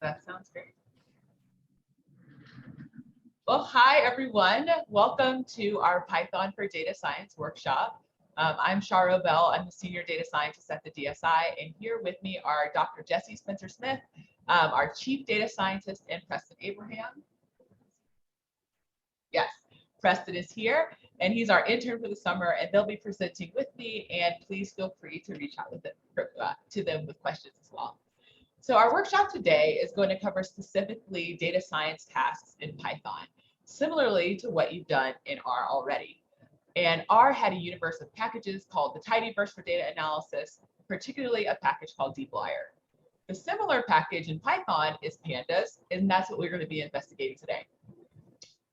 That sounds great. Well, hi, everyone. Welcome to our Python for Data Science workshop. I'm Shara Bell. I'm the Senior Data Scientist at the DSI, and here with me are Dr. Jesse Spencer-Smith, our Chief Data Scientist, and Preston Abraham. Yes, Preston is here, and he's our intern for the summer, and they'll be presenting with me, and please feel free to reach out to them with questions as well. So our workshop today is going to cover specifically data science tasks in Python, similarly to what you've done in R already. And R had a universe of packages called the tidyverse for data analysis, particularly a package called dplyr. The similar package in Python is Pandas, and that's what we're going to be investigating today.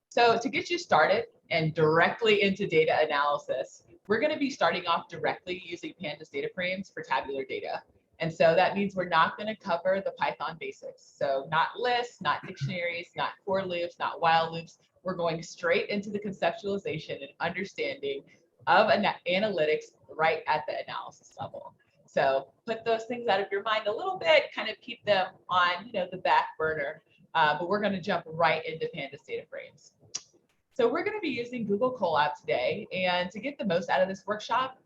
So to get you started and directly into data analysis, we're going to be starting off directly using Pandas data frames for tabular data. And so that means we're not going to cover the Python basics. So not lists, not dictionaries, not for loops, not while loops. We're going straight into the conceptualization and understanding of analytics right at the analysis level. So put those things out of your mind a little bit, kind of keep them on the back burner. But we're going to jump right into Pandas data frames. So we're going to be using Google Colab today. And to get the most out of this workshop,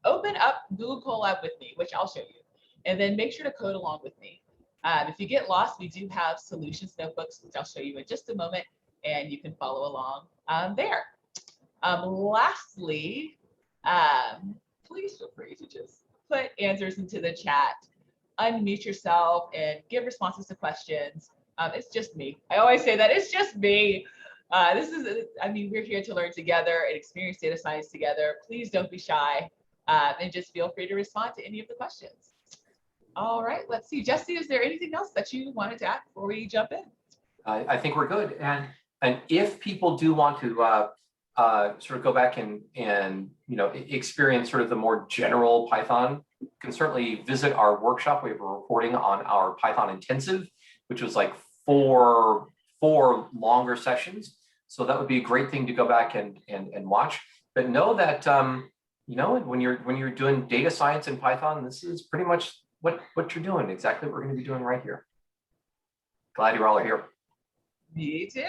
open up Google Colab with me, which I'll show you. And then make sure to code along with me. If you get lost, we do have solutions notebooks, which I'll show you in just a moment, and you can follow along there. Lastly, please feel free to just put answers into the chat, unmute yourself, and give responses to questions. It's just me. I always say that, it's just me. We're here to learn together and experience data science together. Please don't be shy, and just feel free to respond to any of the questions. All right, let's see. Jesse, is there anything else that you wanted to add before we jump in? I think we're good. And if people do want to sort of go back and experience sort of the more general Python, you can certainly visit our workshop. We have a recording on our Python intensive, which was like four longer sessions. So that would be a great thing to go back and watch. But know that when you're doing data science in Python, this is pretty much what you're doing, exactly what we're going to be doing right here. Glad you all are here. Me too.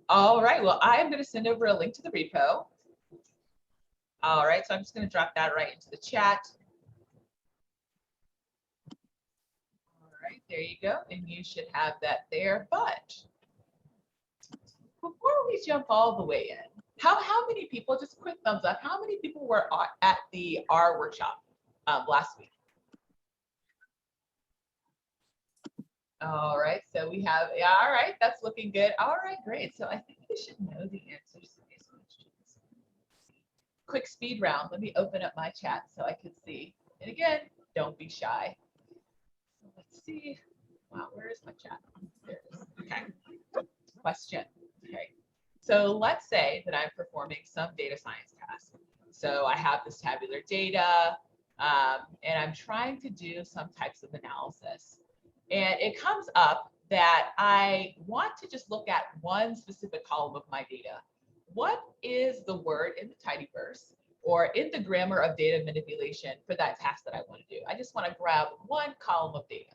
All right, well, I am going to send over a link to the repo. All right, so I'm just going to drop that right into the chat. All right, there you go, and you should have that there. But before we jump all the way in, how many people, just a quick thumbs up, how many people were at the R workshop last week? All right, so we have, all right, that's looking good. All right, great. So I think we should know the answers to these questions. Quick speed round. Let me open up my chat so I can see. And again, don't be shy. So let's see. Wow, where is my chat? There it is. Okay. Question. Okay. So let's say that I'm performing some data science task. So I have this tabular data, and I'm trying to do some types of analysis. And it comes up that I want to just look at one specific column of my data. What is the word in the tidyverse or in the grammar of data manipulation for that task that I want to do? I just want to grab one column of data.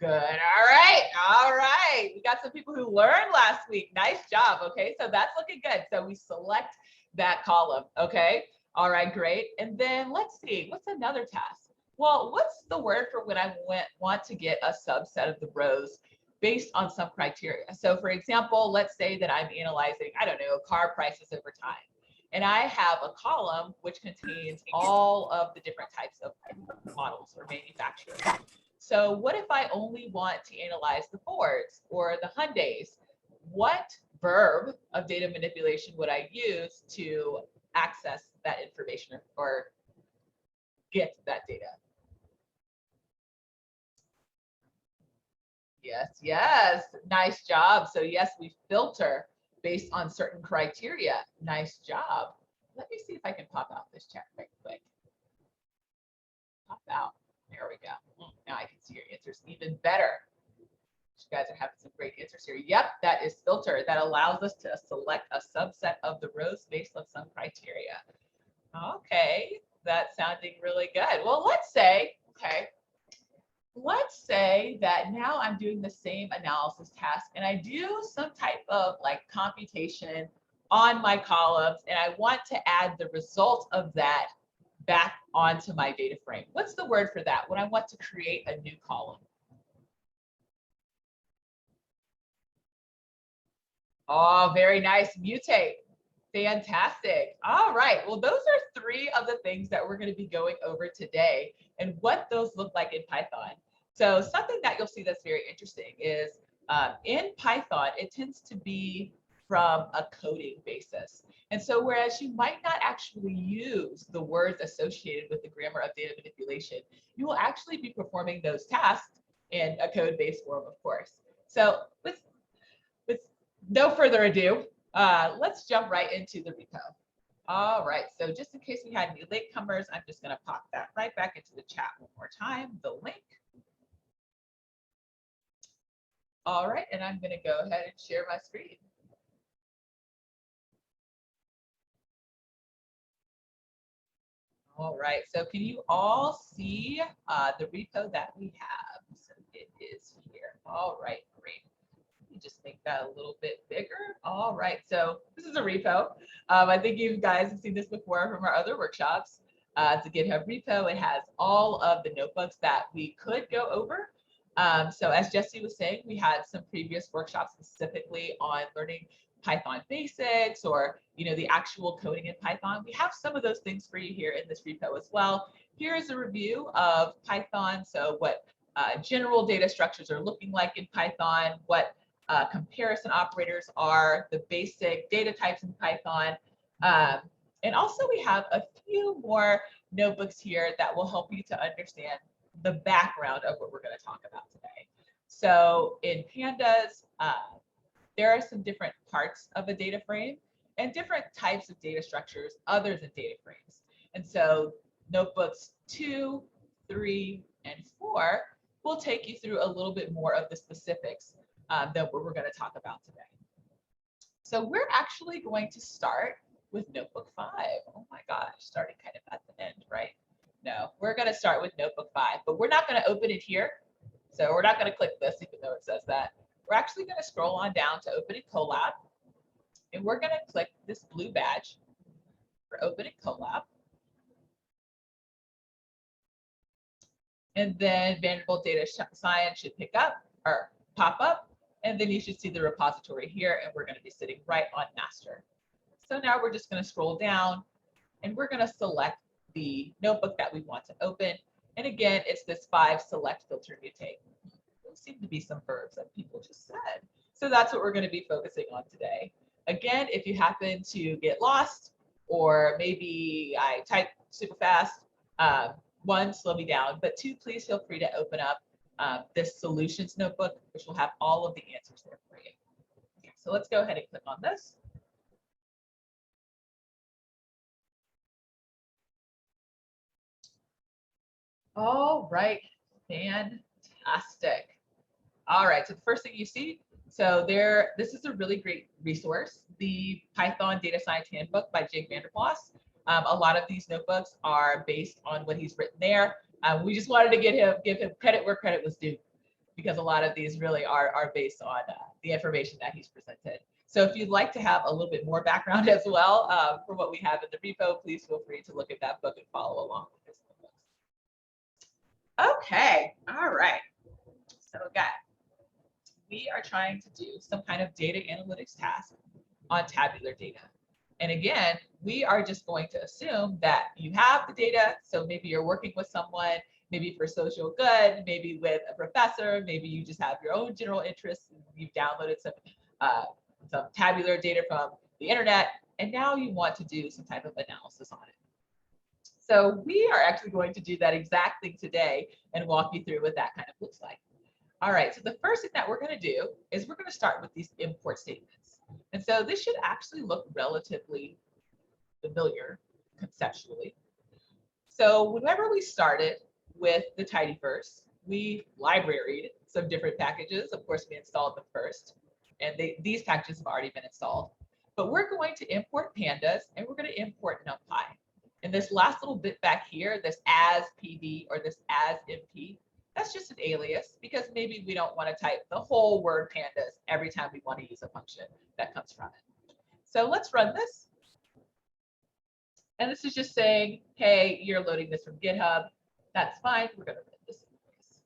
Good. All right. We got some people who learned last week. Nice job. Okay, so that's looking good. So we select that column. Okay. All right, great. And then let's see, what's another task? Well, what's the word for when I want to get a subset of the rows based on some criteria? So for example, let's say that I'm analyzing, I don't know, car prices over time. And I have a column which contains all of the different types of models or manufacturers. So what if I only want to analyze the Fords or the Hyundais? What verb of data manipulation would I use to access that information or get that data? Yes, nice job. So yes, we filter based on certain criteria. Nice job. Let me see if I can pop out this chat right quick. Pop out. There we go. Now I can see your answers even better. You guys are having some great answers here. Yep, that is filter. That allows us to select a subset of the rows based on some criteria. Okay, that's sounding really good. Well, let's say, okay, let's say that now I'm doing the same analysis task and I do some type of like computation on my columns and I want to add the result of that back onto my data frame. What's the word for that when I want to create a new column? Oh, very nice. Mutate. Fantastic. All right. Well, those are three of the things that we're going to be going over today and what those look like in Python. So something that you'll see that's very interesting is in Python, it tends to be from a coding basis. And so whereas you might not actually use the words associated with the grammar of data manipulation, you will actually be performing those tasks in a code-based form, of course. So with no further ado, let's jump right into the repo. All right, so just in case we had any latecomers, I'm just going to pop that right back into the chat one more time, the link. All right, and I'm going to go ahead and share my screen. All right, so can you all see the repo that we have? So it is here. All right, great. Just make that a little bit bigger. All right, so this is a repo. I think you guys have seen this before from our other workshops. It's a GitHub repo. It has all of the notebooks that we could go over. So as Jesse was saying, we had some previous workshops specifically on learning Python basics or the actual coding in Python. We have some of those things for you here in this repo as well. Here is a review of Python. So what general data structures are looking like in Python, what comparison operators are, the basic data types in Python. And also we have a few more notebooks here that will help you to understand the background of what we're going to talk about today. So in Pandas, there are some different parts of a data frame and different types of data structures other than data frames. And so notebooks 2, 3, and 4 will take you through a little bit more of the specifics that we're going to talk about today. So we're actually going to start with notebook 5. Oh my gosh, starting kind of at the end, right? No, we're going to start with notebook 5, but we're not going to open it here. So we're not going to click this, even though it says that. We're actually going to scroll on down to open in Colab, and we're going to click this blue badge for open in Colab. And then Vanderbilt Data Science should pick up or pop up. And then you should see the repository here, and we're going to be sitting right on master. So now we're just going to scroll down, and we're going to select the notebook that we want to open. And again, it's this 5 select filter mutate. There seem to be some verbs that people just said. So that's what we're going to be focusing on today. Again, if you happen to get lost, or maybe I type super fast, 1, slow me down, but 2, please feel free to open up this solutions notebook, which will have all of the answers there for you. Okay, so let's go ahead and click on this. All right, fantastic. All right, so the first thing you see, so this is a really great resource, the Python Data Science Handbook by Jake Vanderbos. A lot of these notebooks are based on what he's written there. We just wanted to give him credit where credit was due, because a lot of these really are based on the information that he's presented. So if you'd like to have a little bit more background as well for what we have in the repo, please feel free to look at that book and follow along with this. Okay, all right. So again, we are trying to do some kind of data analytics task on tabular data. And again, we are just going to assume that you have the data. So maybe you're working with someone, maybe for social good, maybe with a professor, maybe you just have your own general interests. You've downloaded some tabular data from the internet, and now you want to do some type of analysis on it. So we are actually going to do that exact thing today and walk you through what that kind of looks like. All right, so the first thing that we're going to do is we're going to start with these import statements. And so this should actually look relatively familiar conceptually. So whenever we started with the tidyverse, we libraried some different packages. Of course, we installed them first, and these packages have already been installed. But we're going to import Pandas, and we're going to import Numpy. And this last little bit back here, this as pd or this as mp, that's just an alias because maybe we don't want to type the whole word Pandas every time we want to use a function that comes from it. So let's run this. And this is just saying, hey, you're loading this from GitHub. That's fine. We're going to run this anyways.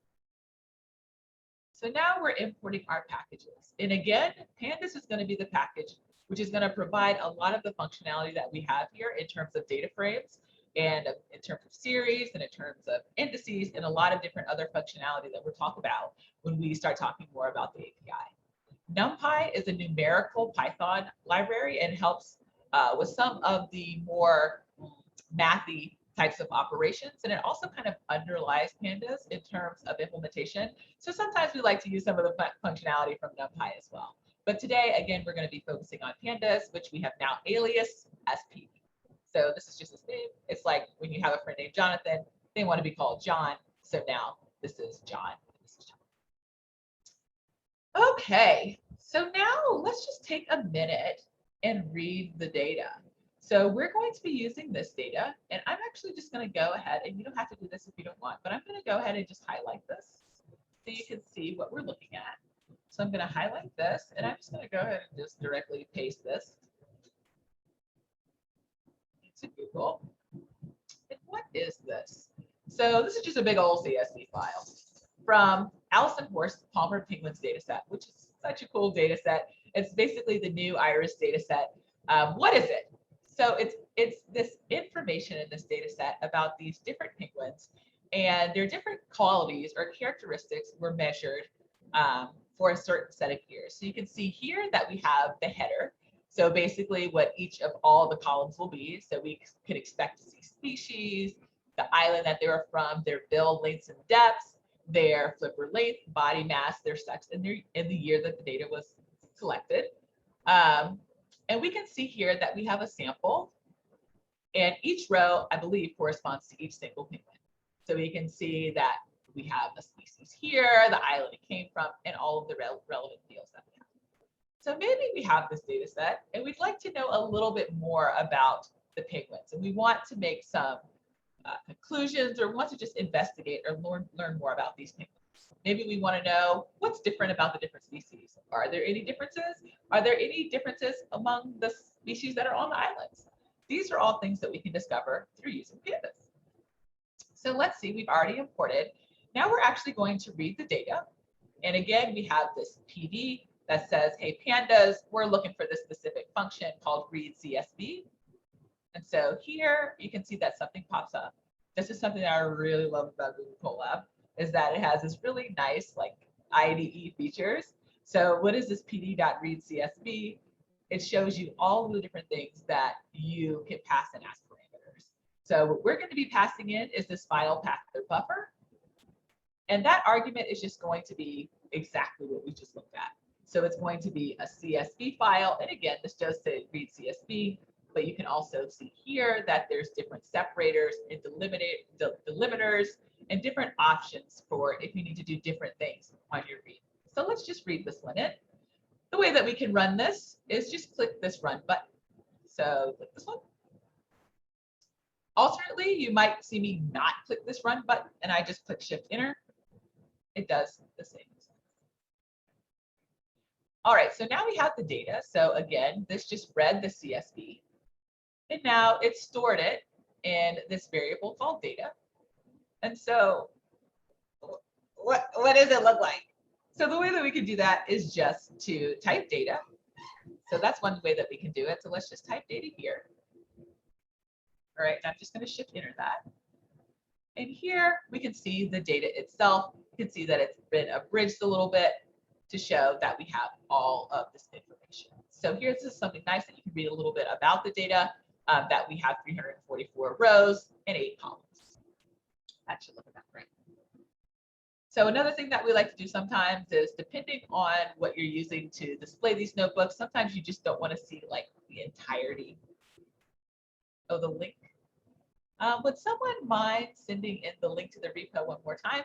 So now we're importing our packages. And again, Pandas is going to be the package which is going to provide a lot of the functionality that we have here in terms of data frames and in terms of series and in terms of indices and a lot of different other functionality that we'll talk about when we start talking more about the API. Numpy is a numerical Python library and helps with some of the more mathy types of operations, and it also kind of underlies Pandas in terms of implementation. So sometimes we like to use some of the functionality from Numpy as well. But today, again, we're going to be focusing on Pandas, which we have now alias as PD. So this is just his name. It's like when you have a friend named Jonathan, they want to be called John. So now this is John. This is John. Okay, so now let's just take a minute and read the data. So we're going to be using this data, and I'm actually just going to go ahead, and you don't have to do this if you don't want, but I'm going to go ahead and just highlight this so you can see what we're looking at. So I'm going to highlight this, and I'm just going to go ahead and just directly paste this into Google. And what is this? So this is just a big old CSV file from Allison Horst Palmer Penguins data set, which is such a cool data set. It's basically the new IRIS data set. What is it? So it's this information in this data set about these different penguins, and their different qualities or characteristics were measured for a certain set of years. So you can see here that we have the header. So basically what each of all the columns will be. So we can expect to see species, the island that they were from, their bill lengths and depths, their flipper length, body mass, their sex, and in the year that the data was collected. And we can see here that we have a sample, and each row, I believe, corresponds to each single penguin. So we can see that we have a species here, the island it came from, and all of the relevant fields that we have. So maybe we have this data set, and we'd like to know a little bit more about the penguins, and we want to make some conclusions or want to just investigate or learn more about these penguins. Maybe we want to know what's different about the different species. Are there any differences? Are there any differences among the species that are on the islands? These are all things that we can discover through using Pandas. So let's see, we've already imported. Now we're actually going to read the data. And again, we have this PD that says, hey, Pandas, we're looking for this specific function called read CSV. And so here you can see that something pops up. This is something that I really love about Google Colab, is that it has this really nice like IDE features. So what is this PD.read CSV? It shows you all of the different things that you can pass in as parameters. So what we're going to be passing in is this file path buffer. And that argument is just going to be exactly what we just looked at. So it's going to be a CSV file. And again, this does say read CSV, but you can also see here that there's different separators and delimiters and different options for if you need to do different things on your read. So let's just read this one in. The way that we can run this is just click this run button. So click this one. Alternately, you might see me not click this run button and I just click Shift Enter. It does the same. All right, so now we have the data. So again, this just read the CSV. And now it stored it in this variable called data. And so what does it look like? So the way that we can do that is just to type data. So that's one way that we can do it. So let's just type data here. All right, I'm just going to Shift Enter that. And here we can see the data itself. You can see that it's been abridged a little bit to show that we have all of this information. So here's just something nice that you can read a little bit about the data, that we have 344 rows and 8 columns. That should look about right. So another thing that we like to do sometimes is, depending on what you're using to display these notebooks, sometimes you just don't want to see like the entirety of the link. Would someone mind sending in the link to the repo one more time?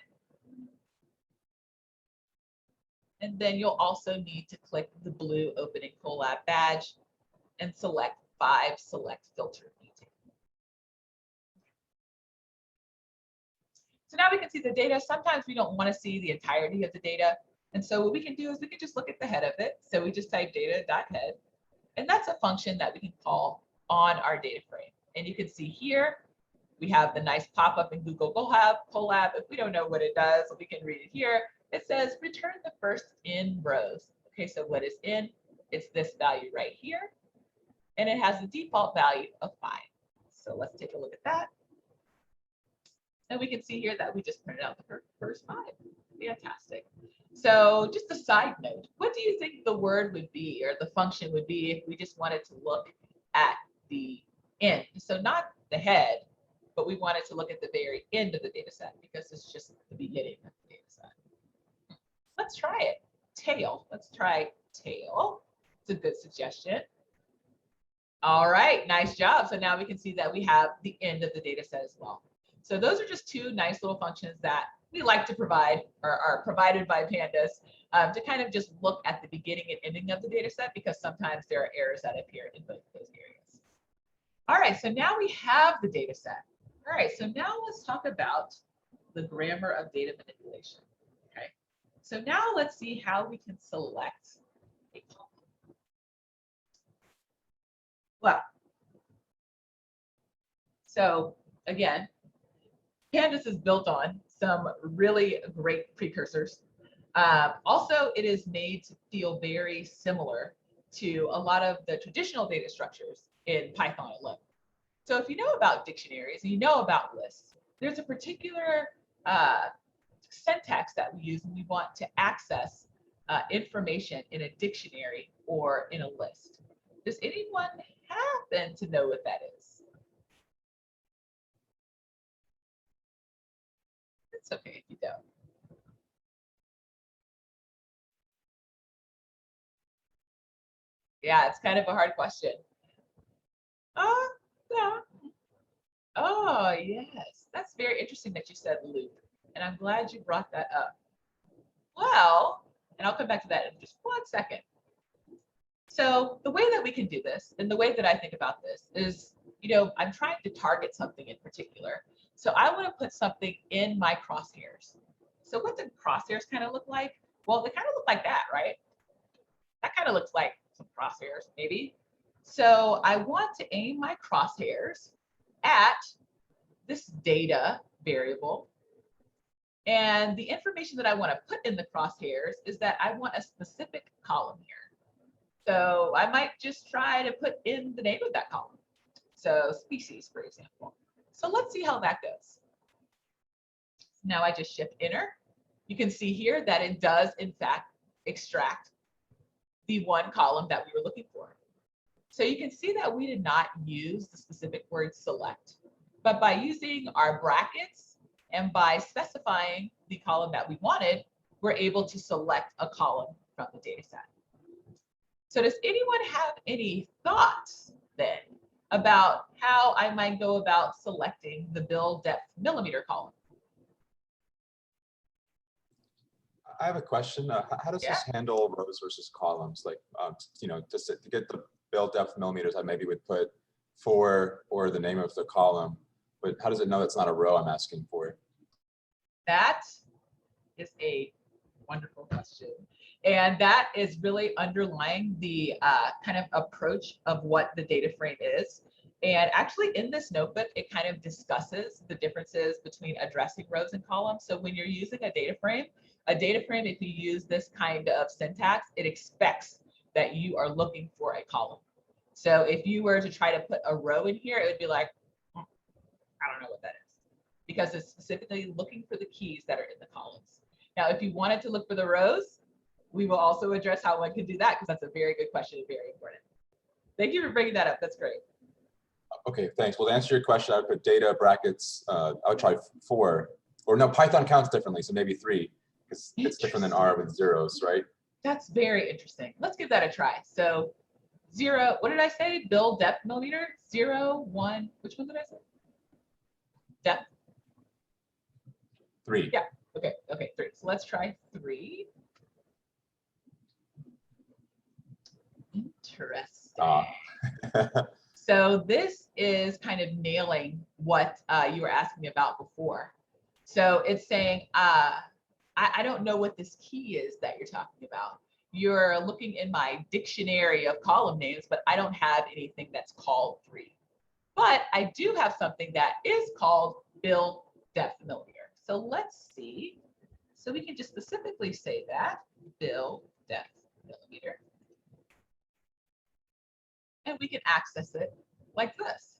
And then you'll also need to click the blue opening Colab badge and select 5 select filter detail. So now we can see the data. Sometimes we don't want to see the entirety of the data. And so what we can do is we can just look at the head of it. So we just type data.head, and that's a function that we can call on our data frame. And you can see here, we have the nice pop-up in Google Colab. If we don't know what it does, we can read it here. It says return the first in rows. Okay, so what is in? It's this value right here. And it has the default value of 5. So let's take a look at that. And we can see here that we just printed out the first 5. Fantastic. So just a side note, what do you think the word would be or the function would be if we just wanted to look at the end? So not the head, but we wanted to look at the very end of the data set because it's just the beginning of the data set. Let's try it. Tail. Let's try tail. It's a good suggestion. All right, nice job. So now we can see that we have the end of the data set as well. So those are just 2 nice little functions that we like to provide or are provided by Pandas to kind of just look at the beginning and ending of the data set because sometimes there are errors that appear in both those areas. All right, so now we have the data set. All right, so now let's talk about the grammar of data manipulation. Okay, so now let's see how we can select a column. Well, so again, Pandas is built on some really great precursors. Also, it is made to feel very similar to a lot of the traditional data structures in Python alone. So if you know about dictionaries and you know about lists, there's a particular syntax that we use when we want to access information in a dictionary or in a list. Does anyone happen to know what that is? It's okay if you don't. Yeah, it's kind of a hard question. Oh, yeah. Oh, yes. That's very interesting that you said loop. And I'm glad you brought that up. Well, and I'll come back to that in just 1 second. So the way that we can do this and the way that I think about this is, I'm trying to target something in particular. So I want to put something in my crosshairs. So what do crosshairs kind of look like? Well, they kind of look like that, right? That kind of looks like some crosshairs, maybe. So I want to aim my crosshairs at this data variable. And the information that I want to put in the crosshairs is that I want a specific column here. So I might just try to put in the name of that column. So species, for example. So let's see how that goes. Now I just shift enter. You can see here that it does in fact extract the 1 column that we were looking for. So you can see that we did not use the specific word select, but by using our brackets and by specifying the column that we wanted, we're able to select a column from the data set. So does anyone have any thoughts then about how I might go about selecting the build depth millimeter column? I have a question. How does this handle rows versus columns? Like, just to get the build depth millimeters, I maybe would put 4 or the name of the column. But how does it know it's not a row I'm asking for? That is a wonderful question. And that is really underlying the kind of approach of what the data frame is. And actually in this notebook, it kind of discusses the differences between addressing rows and columns. So when you're using a data frame, if you use this kind of syntax, it expects that you are looking for a column. So if you were to try to put a row in here, it would be like, I don't know what that is, because it's specifically looking for the keys that are in the columns. Now, if you wanted to look for the rows, we will also address how one can do that, because that's a very good question and very important. Thank you for bringing that up. That's great. Okay, thanks. Well, to answer your question, I would put data brackets. I would try 4, or no, Python counts differently, so maybe 3, because it's different than R with zeros, right? That's very interesting. Let's give that a try. So 0, what did I say? Build depth millimeter, 0, 1, which one did I say? Depth? 3. Yeah, okay, 3. So let's try 3. Interesting. So this is kind of nailing what you were asking me about before. So it's saying, I don't know what this key is that you're talking about. You're looking in my dictionary of column names, but I don't have anything that's called 3. But I do have something that is called build depth millimeter. So let's see. So we can just specifically say that build depth millimeter. And we can access it like this.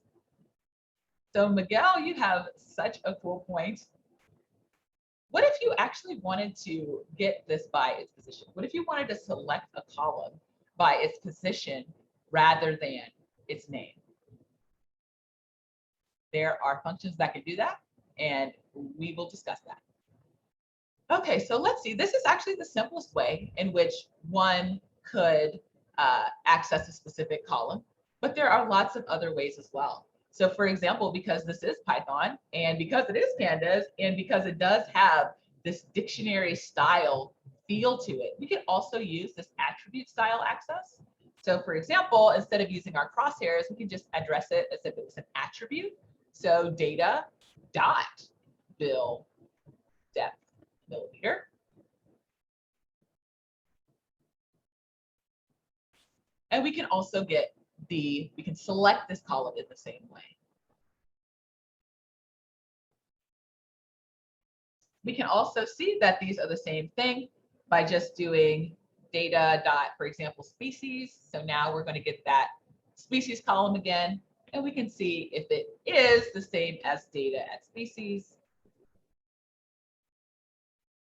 So Miguel, you have such a cool point. What if you actually wanted to get this by its position? What if you wanted to select a column by its position rather than its name? There are functions that can do that, and we will discuss that. Okay, so let's see. This is actually the simplest way in which one could access a specific column, but there are lots of other ways as well. So for example, because this is Python and because it is Pandas and because it does have this dictionary style feel to it, we can also use this attribute style access. So for example, instead of using our crosshairs, we can just address it as if it was an attribute. So data dot build depth millimeter. And we can also get we can select this column in the same way. We can also see that these are the same thing by just doing data dot, for example, species. So now we're going to get that species column again, and we can see if it is the same as data at species.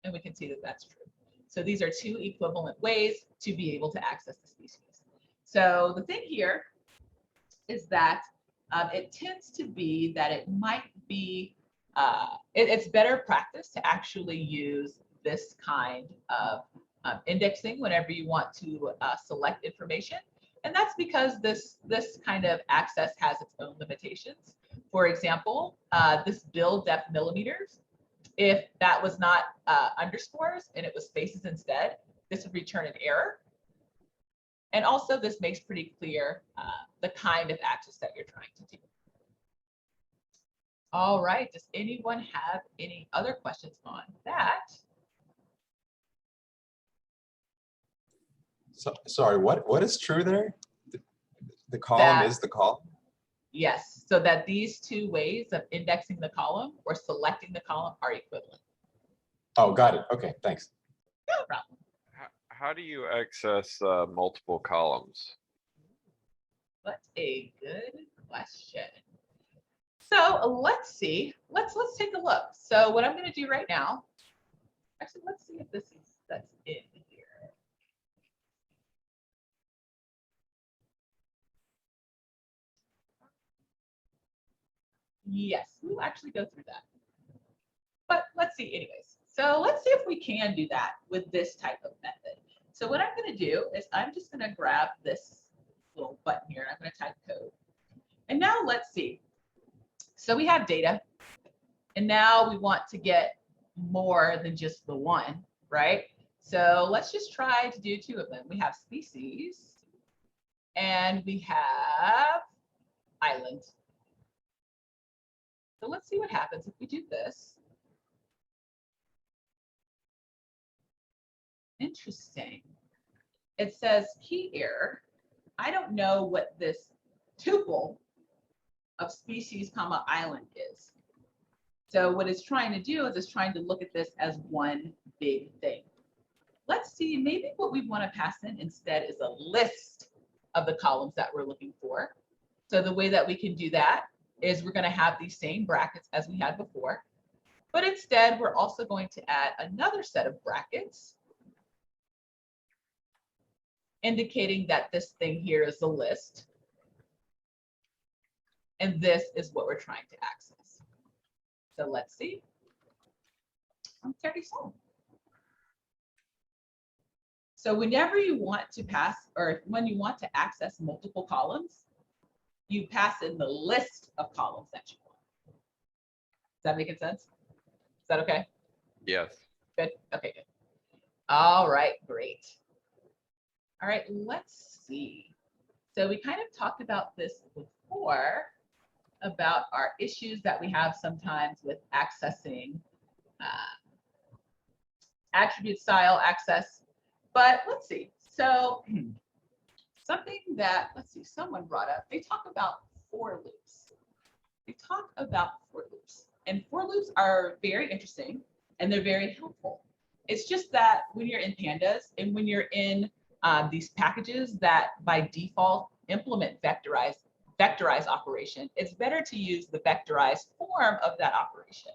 And we can see that that's true. So these are 2 equivalent ways to be able to access the species. So the thing here is that it tends to be that it might be, it's better practice to actually use this kind of indexing whenever you want to select information. And that's because this kind of access has its own limitations. For example, this build depth millimeters, if that was not underscores and it was spaces instead, this would return an error. And also this makes pretty clear the kind of access that you're trying to do. All right, does anyone have any other questions on that? So, sorry, what is true there? The column is the column? Yes, so that these 2 ways of indexing the column or selecting the column are equivalent. Oh, got it. Okay, thanks. No problem. How do you access multiple columns? That's a good question. So let's see. Let's take a look. So what I'm going to do right now, actually, let's see if that's in here. Yes, we'll actually go through that. But let's see anyways. So let's see if we can do that with this type of method. So what I'm going to do is I'm just going to grab this little button here and I'm going to type code. And now let's see. So we have data. And now we want to get more than just the one, right? So let's just try to do 2 of them. We have species and we have island. So let's see what happens if we do this. Interesting. It says key error. I don't know what this tuple of species comma island is. So what it's trying to do is it's trying to look at this as one big thing. Let's see, maybe what we want to pass in instead is a list of the columns that we're looking for. So the way that we can do that is we're going to have these same brackets as we had before, but instead we're also going to add another set of brackets indicating that this thing here is a list. And this is what we're trying to access. So let's see. I'm 30 sold. So whenever you want to pass, or when you want to access multiple columns, you pass in the list of columns that you want. Is that making sense? Is that okay? Yes. Good. Okay, good. All right, great. All right, let's see. So we kind of talked about this before, about our issues that we have sometimes with accessing attribute style access. But let's see. So something that, let's see, someone brought up, they talk about for loops. They talk about for loops. And for loops are very interesting and they're very helpful. It's just that when you're in Pandas and when you're in these packages that by default implement vectorized operation, it's better to use the vectorized form of that operation.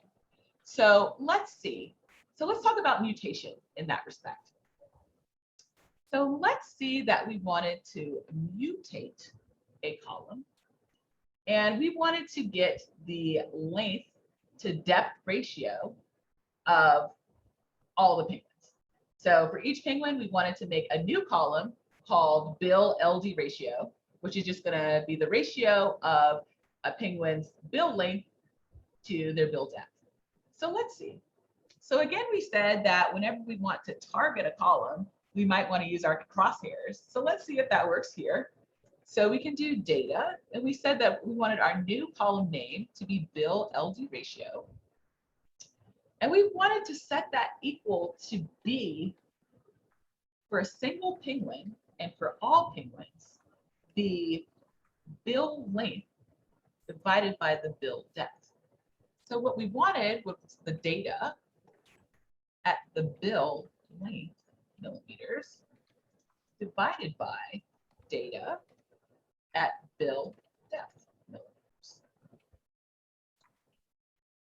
So let's see. So let's talk about mutation in that respect. So let's see that we wanted to mutate a column and we wanted to get the length to depth ratio of all the penguins. So for each penguin, we wanted to make a new column called bill LD ratio, which is just going to be the ratio of a penguin's bill length to their bill depth. So let's see. So again, we said that whenever we want to target a column, we might want to use our crosshairs. So let's see if that works here. So we can do data, and we said that we wanted our new column name to be bill LD ratio. And we wanted to set that equal to B for a single penguin and for all penguins, the bill length divided by the bill depth. So what we wanted was the data at the bill length millimeters divided by data at bill depth millimeters.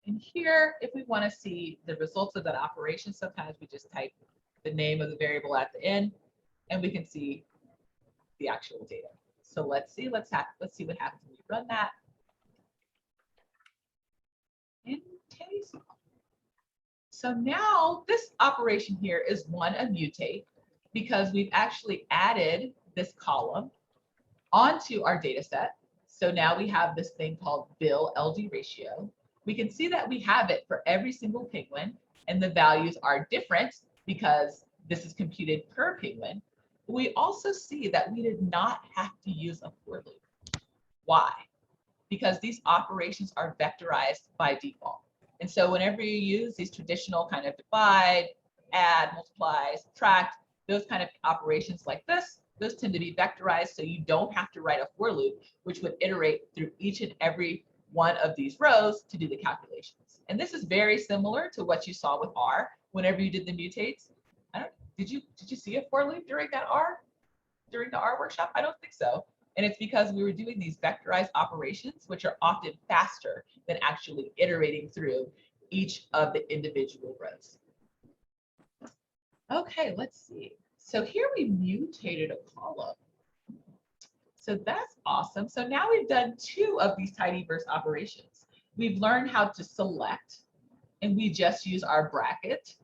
And here, if we want to see the results of that operation, sometimes we just type the name of the variable at the end, and we can see the actual data. So let's see what happens when we run that. In Taste. So now this operation here is one, a mutate, because we've actually added this column onto our data set. So now we have this thing called bill LD ratio. We can see that we have it for every single penguin, and the values are different because this is computed per penguin. We also see that we did not have to use a for loop. Why? Because these operations are vectorized by default. And so whenever you use these traditional kind of divide, add, multiply, subtract, those kind of operations like this, those tend to be vectorized, so you don't have to write a for loop, which would iterate through each and every one of these rows to do the calculations. And this is very similar to what you saw with R whenever you did the mutates. Did you see a for loop during the R workshop? I don't think so. And it's because we were doing these vectorized operations, which are often faster than actually iterating through each of the individual rows. Okay, let's see. So here we mutated a column. So that's awesome. So now we've done two of these tidyverse operations. We've learned how to select, and we just use our bracket.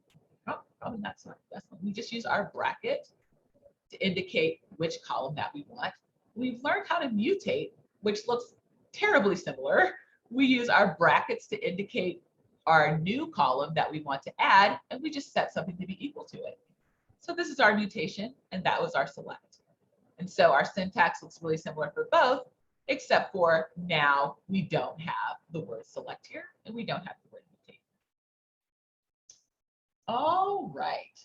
Oh, probably not select. We just use our bracket to indicate which column that we want. We've learned how to mutate, which looks terribly similar. We use our brackets to indicate our new column that we want to add, and we just set something to be equal to it. So this is our mutation, and that was our select. And so our syntax looks really similar for both, except for now we don't have the word select here, and we don't have the word mutate. All right.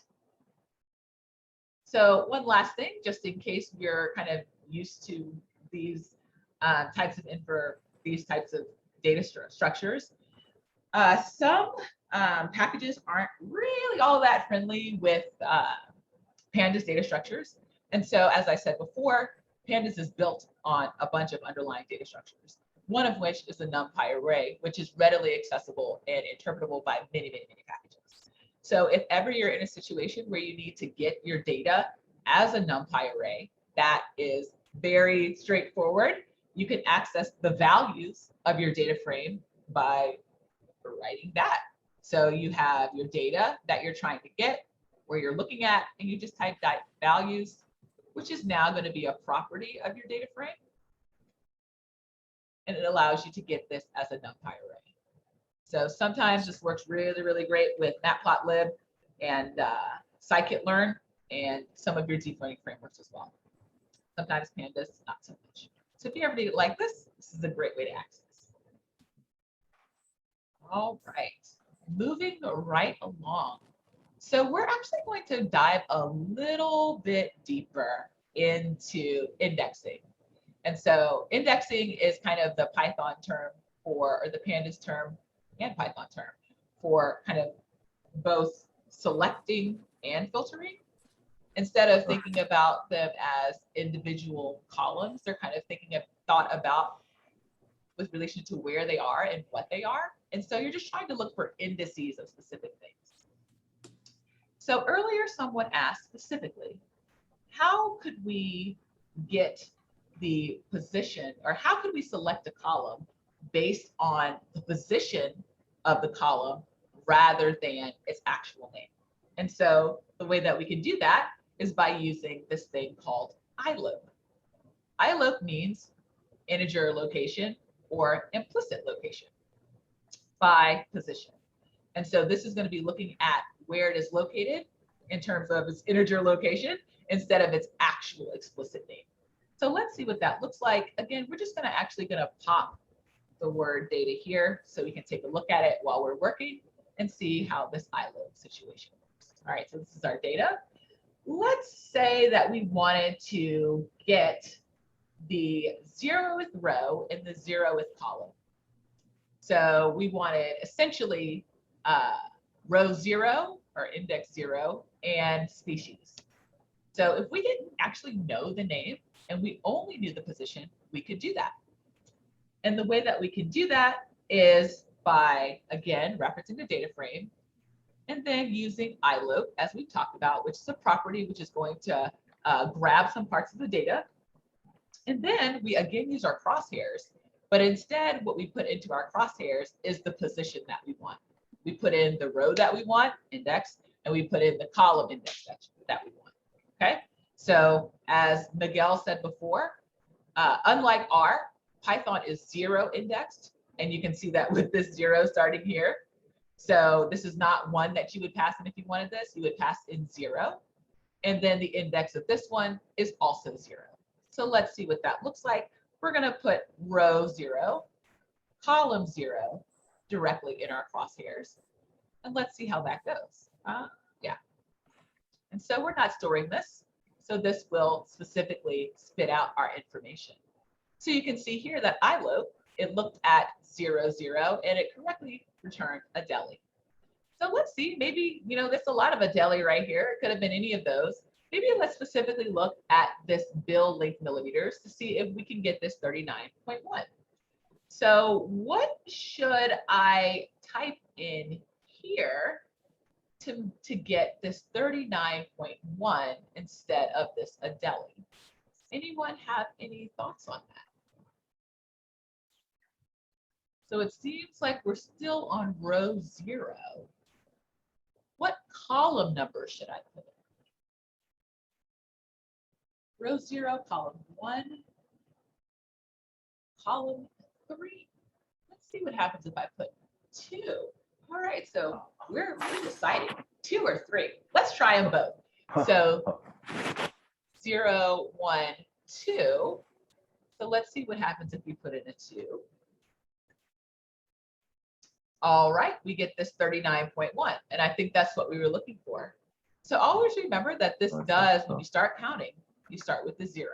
So one last thing, just in case you're kind of used to these types of data structures, some packages aren't really all that friendly with Pandas data structures. And so, as I said before, Pandas is built on a bunch of underlying data structures, one of which is the Numpy array, which is readily accessible and interpretable by many, many, many packages. So if ever you're in a situation where you need to get your data as a Numpy array, that is very straightforward. You can access the values of your data frame by writing that. So you have your data that you're trying to get, where you're looking at, and you just type that values, which is now going to be a property of your data frame. And it allows you to get this as a Numpy array. So sometimes this works really, really great with Matplotlib and scikit-learn and some of your deep learning frameworks as well. Sometimes Pandas, not so much. So if you ever need it like this is a great way to access. All right, moving right along. So we're actually going to dive a little bit deeper into indexing. And so indexing is kind of the Python term for, or the Pandas term and Python term for kind of both selecting and filtering. Instead of thinking about them as individual columns, they're kind of thought about with relation to where they are and what they are. And so you're just trying to look for indices of specific things. So earlier someone asked specifically, how could we get the position, or how could we select a column based on the position of the column rather than its actual name? And so the way that we can do that is by using this thing called iloc. Iloc means integer location or implicit location by position. And so this is going to be looking at where it is located in terms of its integer location instead of its actual explicit name. So let's see what that looks like. Again, we're just going to pop the word data here so we can take a look at it while we're working and see how this iloc situation works. All right, so this is our data. Let's say that we wanted to get the 0th row in the 0th column. So we wanted essentially row 0 or index 0 and species. So if we didn't actually know the name and we only knew the position, we could do that. And the way that we can do that is by, again, referencing the data frame and then using iloc, as we talked about, which is a property which is going to grab some parts of the data. And then we again use our crosshairs, but instead what we put into our crosshairs is the position that we want. We put in the row that we want, index, and we put in the column index that we want. Okay, so as Miguel said before, unlike R, Python is 0 indexed, and you can see that with this 0 starting here. So this is not 1 that you would pass in if you wanted this, you would pass in 0. And then the index of this one is also 0. So let's see what that looks like. We're going to put row 0, column 0 directly in our crosshairs. And let's see how that goes. Yeah. And so we're not storing this. So this will specifically spit out our information. So you can see here that iloc, it looked at 0, 0, and it correctly returned a deli. So let's see, maybe, you know, there's a lot of a deli right here. It could have been any of those. Maybe let's specifically look at this bill length millimeters to see if we can get this 39.1. So what should I type in here to get this 39.1 instead of this a deli? Anyone have any thoughts on that? So it seems like we're still on row 0. What column number should I put in? Row 0, column 1, column 3. Let's see what happens if I put 2. All right, so we're deciding 2 or 3. Let's try them both. So 0, 1, 2. So let's see what happens if we put in a 2. All right, we get this 39.1, and I think that's what we were looking for. So always remember that this does, when you start counting, you start with the 0.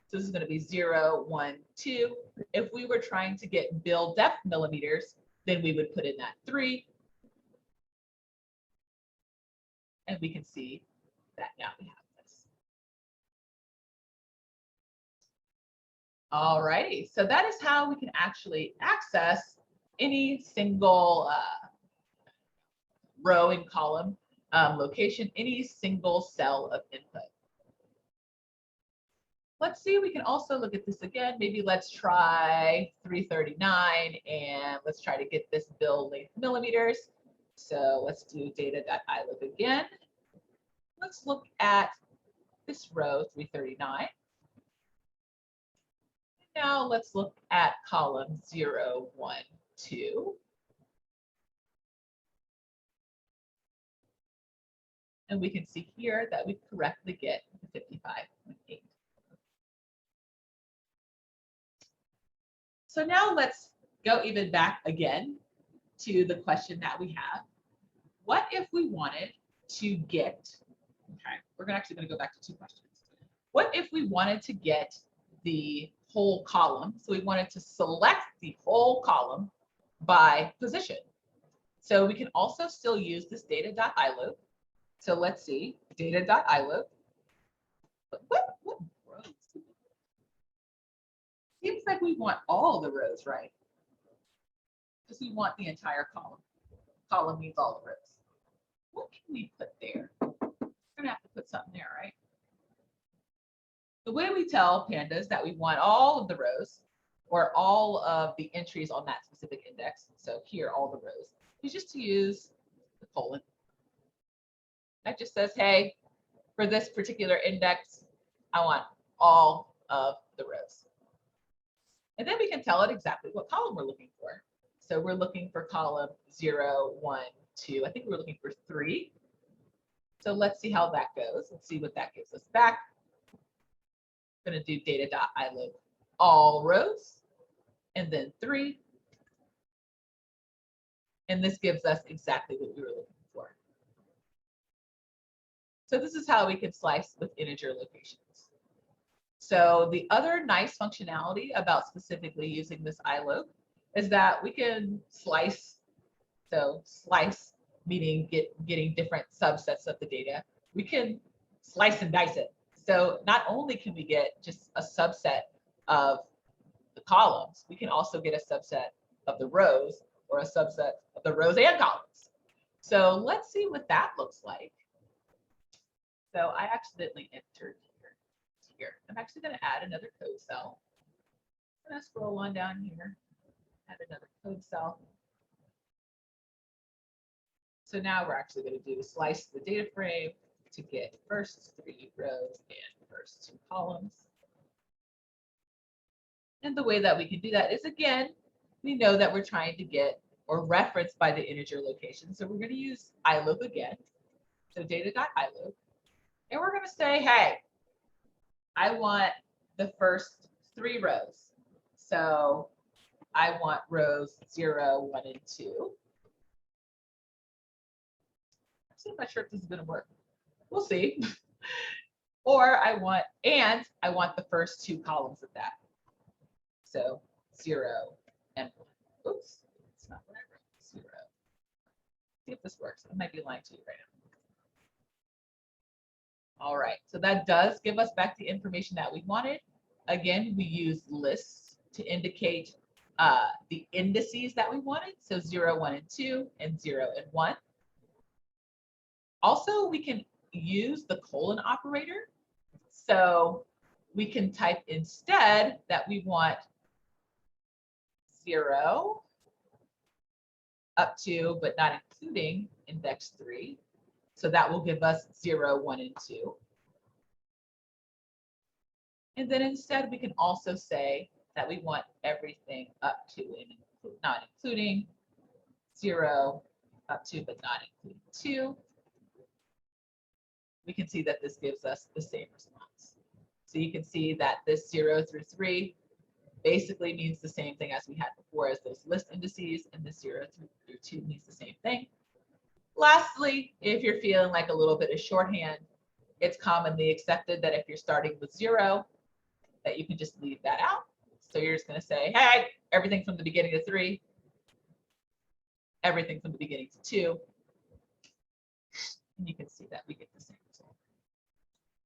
So this is going to be 0, 1, 2. If we were trying to get bill depth millimeters, then we would put in that 3. And we can see that now we have this. All righty, so that is how we can actually access any single row and column location, any single cell of input. Let's see, we can also look at this again. Maybe let's try 339 and let's try to get this bill length millimeters. So let's do data.iloc again. Let's look at this row 339. Now let's look at column 0, 1, 2. And we can see here that we correctly get 55.8. So now let's go even back again to the question that we have. What if we wanted to get, okay, we're actually going to go back to two questions. What if we wanted to get the whole column? So we wanted to select the whole column by position. So we can also still use this data.iloop. So let's see, data.iloop. What rows? Seems like we want all the rows, right? Because we want the entire column. Column means all the rows. What can we put there? We're gonna have to put something there, right? The way we tell Pandas that we want all of the rows or all of the entries on that specific index, so here all the rows, is just to use the colon. That just says, hey, for this particular index, I want all of the rows. And then we can tell it exactly what column we're looking for. So we're looking for column 0, 1, 2. I think we're looking for 3. So let's see how that goes. Let's see what that gives us back. I'm going to do data.iloop all rows and then 3. And this gives us exactly what we were looking for. So this is how we can slice with integer locations. So the other nice functionality about specifically using this iloop is that we can slice. So slice meaning getting different subsets of the data. We can slice and dice it. So not only can we get just a subset of the columns, we can also get a subset of the rows or a subset of the rows and columns. So let's see what that looks like. So I accidentally entered here. I'm actually going to add another code cell. I'm going to scroll on down here, add another code cell. So now we're actually going to do slice the data frame to get first 3 rows and first 2 columns. And the way that we can do that is, again, we know that we're trying to get or reference by the integer location. So we're going to use iloop again. So data.iloop. And we're going to say, hey, I want the first 3 rows. So I want rows 0, 1, and 2. I'm not sure if this is going to work. We'll see. Or I want the first 2 columns of that. So 0 and 1. Oops, it's not what I wrote. 0. See if this works. I might be lying to you right now. All right, so that does give us back the information that we wanted. Again, we use lists to indicate the indices that we wanted. So 0, 1, and 2, and 0 and 1. Also, we can use the colon operator. So we can type instead that we want 0 up to, but not including index 3. So that will give us 0, 1, and 2. And then instead, we can also say that we want everything up to and not including 0 up to, but not including 2. We can see that this gives us the same response. So you can see that this 0 through 3 basically means the same thing as we had before as those list indices, and this 0 through 2 means the same thing. Lastly, if you're feeling like a little bit of shorthand, it's commonly accepted that if you're starting with 0, that you can just leave that out. So you're just going to say, hey, everything from the beginning to 3, everything from the beginning to 2. And you can see that we get the same result.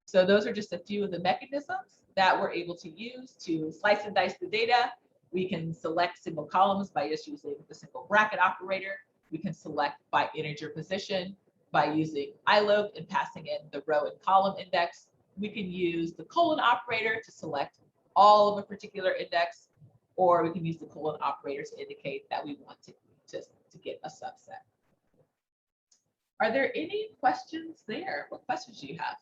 So those are just a few of the mechanisms that we're able to use to slice and dice the data. We can select single columns by just using the single bracket operator. We can select by integer position by using iloop and passing in the row and column index. We can use the colon operator to select all of a particular index, or we can use the colon operator to indicate that we want to get a subset. Are there any questions there? What questions do you have?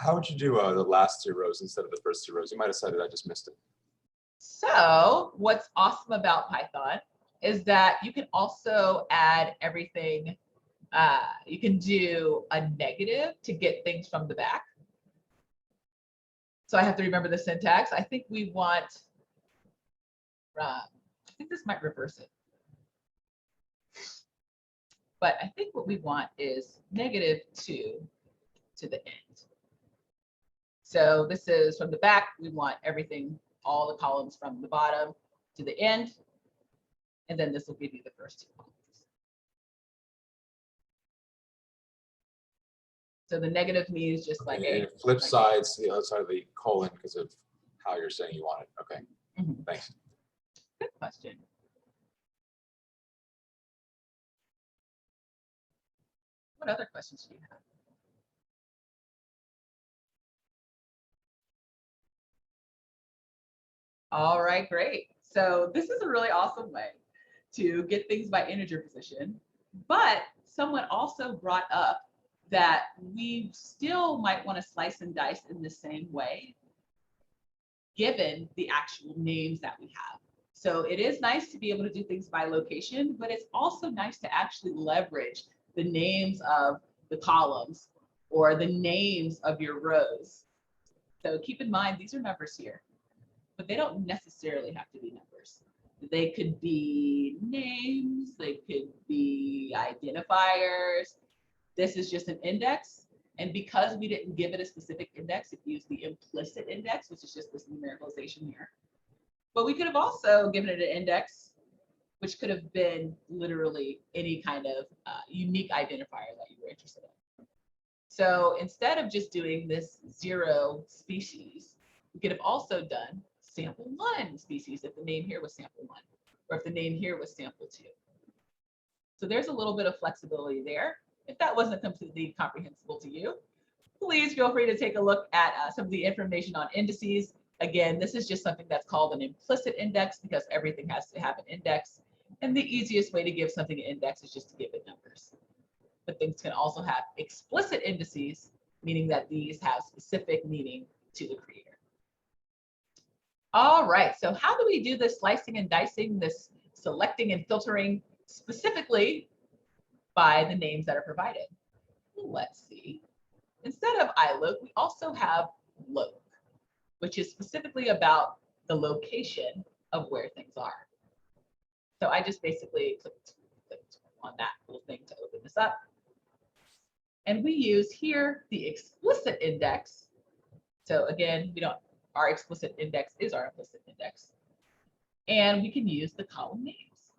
How would you do the last 2 rows instead of the first 2 rows? You might have said it, I just missed it. So what's awesome about Python is that you can also add everything. You can do a negative to get things from the back. So I have to remember the syntax. I think we want, I think this might reverse it. But I think what we want is -2 to the end. So this is from the back, we want everything, all the columns from the bottom to the end. And then this will give you the first 2 columns. So the negative means just like And a it flip sides to the other side of the colon because of how you're saying you want it. Okay, Mhm. thanks. Good question. What other questions do you have? All right, great. So this is a really awesome way to get things by integer position, but someone also brought up that we still might want to slice and dice in the same way, given the actual names that we have. So it is nice to be able to do things by location, but it's also nice to actually leverage the names of the columns or the names of your rows. So keep in mind, these are numbers here, but they don't necessarily have to be numbers. They could be names, they could be identifiers. This is just an index. And because we didn't give it a specific index, it used the implicit index, which is just this numericalization here. But we could have also given it an index, which could have been literally any kind of unique identifier that you were interested in. So instead of just doing this 0 species, we could have also done sample 1 species if the name here was sample 1, or if the name here was sample 2. So there's a little bit of flexibility there. If that wasn't completely comprehensible to you, please feel free to take a look at some of the information on indices. Again, this is just something that's called an implicit index because everything has to have an index. And the easiest way to give something an index is just to give it numbers. But things can also have explicit indices, meaning that these have specific meaning to the creator. All right, so how do we do this slicing and dicing, this selecting and filtering specifically by the names that are provided? Let's see. Instead of iLoc, we also have loc, which is specifically about the location of where things are. So I just basically clicked on that little thing to open this up. And we use here the explicit index. So again, our explicit index is our implicit index. And we can use the column names.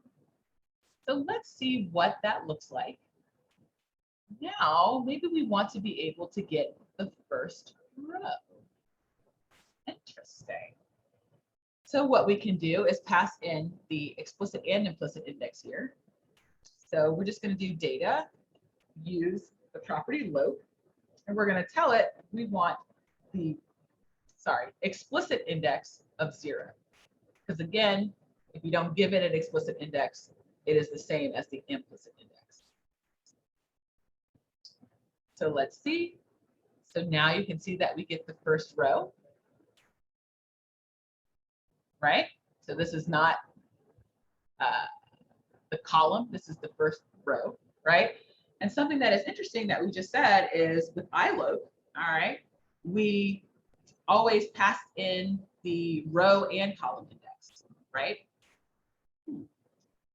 So let's see what that looks like. Now, maybe we want to be able to get the first row. Interesting. So what we can do is pass in the explicit and implicit index here. So we're just going to do data, use the property loc, and we're going to tell it we want the, explicit index of 0. Because again, if you don't give it an explicit index, it is the same as the implicit index. So let's see. So now you can see that we get the first row, right? So this is not the column, this is the first row, right? And something that is interesting that we just said is with iLoc, all right, we always pass in the row and column index, right?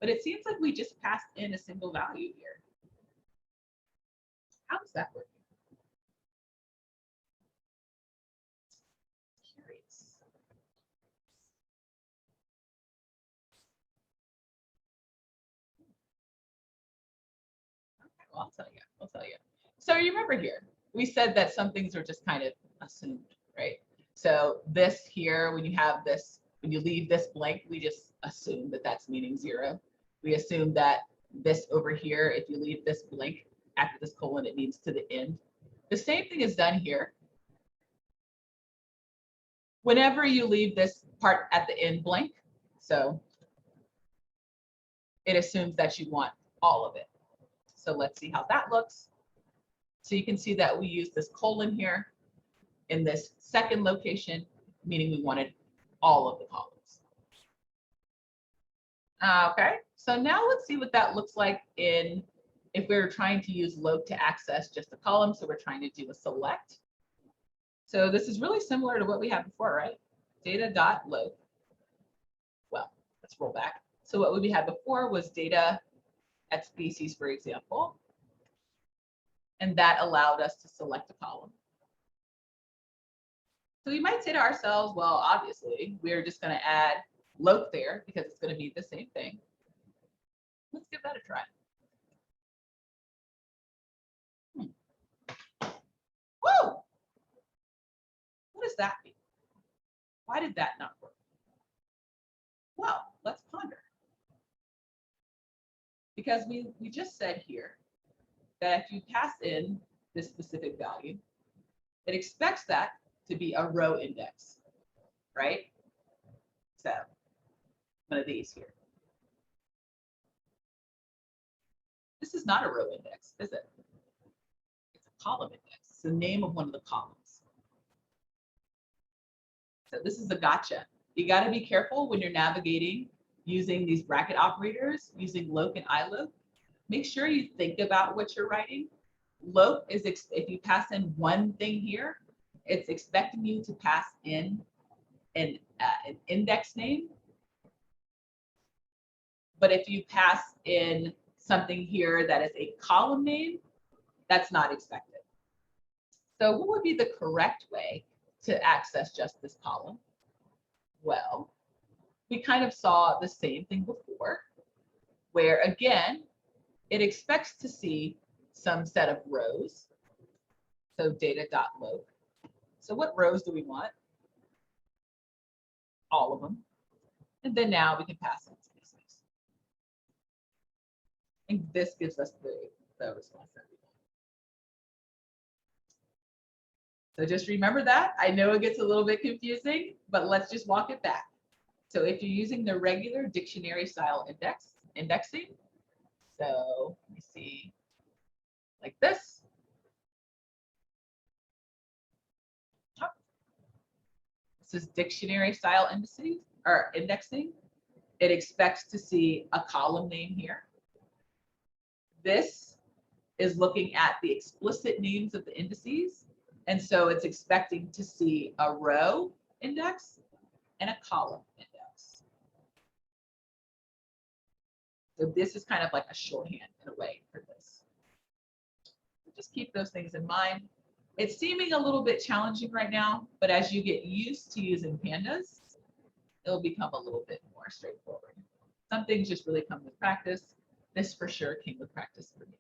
But it seems like we just passed in a single value here. How does that work? Curious. Okay, well, I'll tell you. So you remember here, we said that some things are just kind of assumed, right? So this here, when you have this, when you leave this blank, we just assume that that's meaning 0. We assume that this over here, if you leave this blank after this colon, it means to the end. The same thing is done here. Whenever you leave this part at the end blank, so it assumes that you want all of it. So let's see how that looks. So you can see that we use this colon here in this second location, meaning we wanted all of the columns. Okay, so now let's see what that looks like if we're trying to use loc to access just a column. So we're trying to do a select. So this is really similar to what we had before, right? Data.loc. Well, let's roll back. So what we had before was data at species, for example. And that allowed us to select a column. So we might say to ourselves, well, obviously, we're just going to add loc there because it's going to be the same thing. Let's give that a try. Whoa! What does that mean? Why did that not work? Well, let's ponder. Because we just said here that if you pass in this specific value, it expects that to be a row index, right? So one of these here. This is not a row index, is it? It's a column index. It's the name of one of the columns. So this is a gotcha. You got to be careful when you're navigating using these bracket operators, using loc and iloc. Make sure you think about what you're writing. Loc is if you pass in one thing here, it's expecting you to pass in an index name. But if you pass in something here that is a column name, that's not expected. So what would be the correct way to access just this column? Well, we kind of saw the same thing before, where again, it expects to see some set of rows. So data.loc. So what rows do we want? All of them. And then now we can pass in species. And this gives us the response that we want. So just remember that. I know it gets a little bit confusing, but let's just walk it back. So if you're using the regular dictionary style indexing, so let me see, like this. This is dictionary style indices or indexing. It expects to see a column name here. This is looking at the explicit names of the indices. And so it's expecting to see a row index and a column index. So this is kind of like a shorthand in a way for this. So just keep those things in mind. It's seeming a little bit challenging right now, but as you get used to using pandas, it'll become a little bit more straightforward. Some things just really come with practice. This for sure came with practice for me.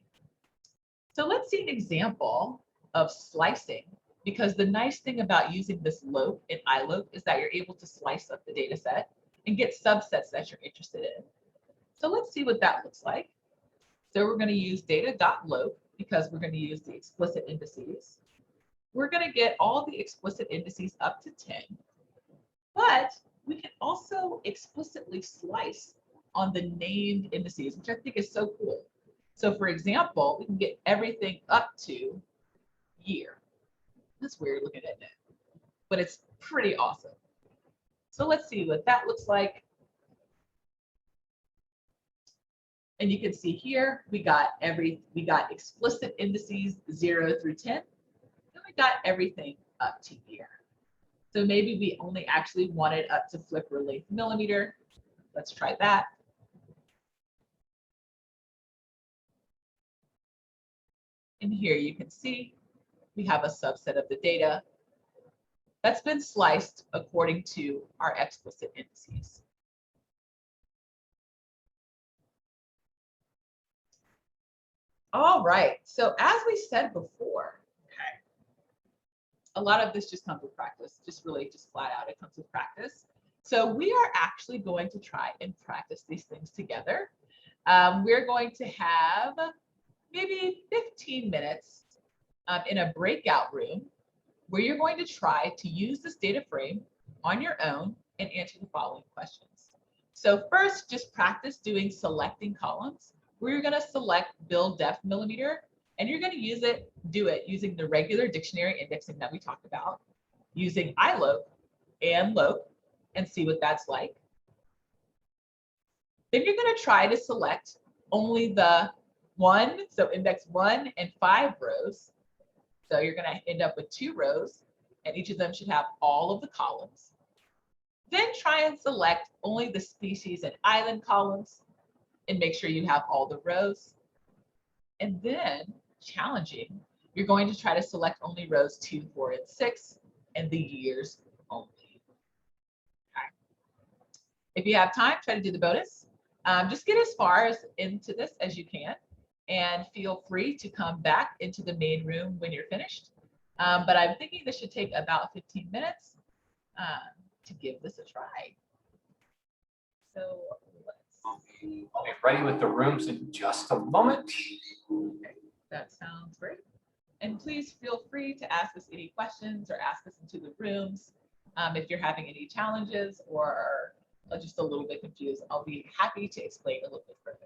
So let's see an example of slicing, because the nice thing about using this loc and iloc is that you're able to slice up the data set and get subsets that you're interested in. So let's see what that looks like. So we're going to use data.loc because we're going to use the explicit indices. We're going to get all the explicit indices up to 10, but we can also explicitly slice on the named indices, which I think is so cool. So for example, we can get everything up to year. That's weird looking at it, but it's pretty awesome. So let's see what that looks like. And you can see here, we got explicit indices 0 through 10. And we got everything up to year. So maybe we only actually wanted up to flip length millimeter. Let's try that. And here you can see we have a subset of the data that's been sliced according to our explicit indices. All right, so as we said before, okay, a lot of this just comes with practice, just flat out, it comes with practice. So we are actually going to try and practice these things together. We're going to have maybe 15 minutes in a breakout room where you're going to try to use this data frame on your own and answer the following questions. So first, just practice doing selecting columns, where you're going to select build depth millimeter, and you're going to do it using the regular dictionary indexing that we talked about, using iloc and loc, and see what that's like. Then you're going to try to select only the so index 1 and 5 rows. So you're going to end up with 2 rows, and each of them should have all of the columns. Then try and select only the species and island columns and make sure you have all the rows. And then, challenging, you're going to try to select only rows 2, 4, and 6 and the years only. Okay. If you have time, try to do the bonus. Just get as far into this as you can and feel free to come back into the main room when you're finished. But I'm thinking this should take about 15 minutes to give this a try. So let's see. I'll be ready with the rooms in just a moment. Okay, that sounds great. And please feel free to ask us any questions or ask us into the rooms. If you're having any challenges or are just a little bit confused, I'll be happy to explain a little bit further.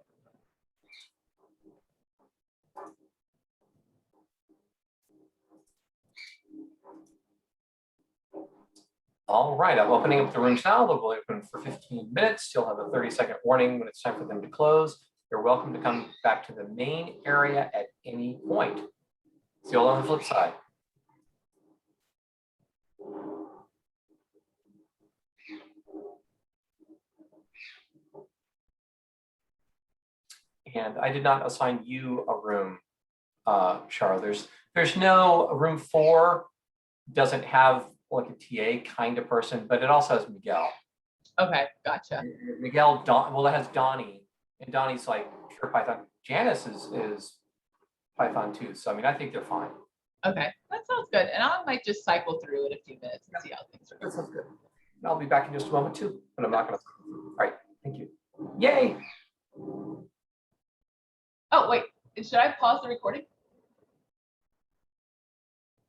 All right, I'm opening up the rooms now. They'll be open for 15 minutes. You'll have a 30-second warning when it's time for them to close. You're welcome to come back to the main area at any point. See you all on the flip side. And I did not assign you a room, Char. There's no room 4, doesn't have like a TA kind of person, but it also has Miguel. Okay, gotcha. Miguel, well, it has Donnie, and Donnie's like pure Python. Janice is Python too. So I mean, I think they're fine. Okay, that sounds good. And I might just cycle through in a few minutes and see how things are That going. sounds good. And I'll be back in just a moment too, but I'm not gonna. All right, thank you. Yay. Oh, wait, should I pause the recording?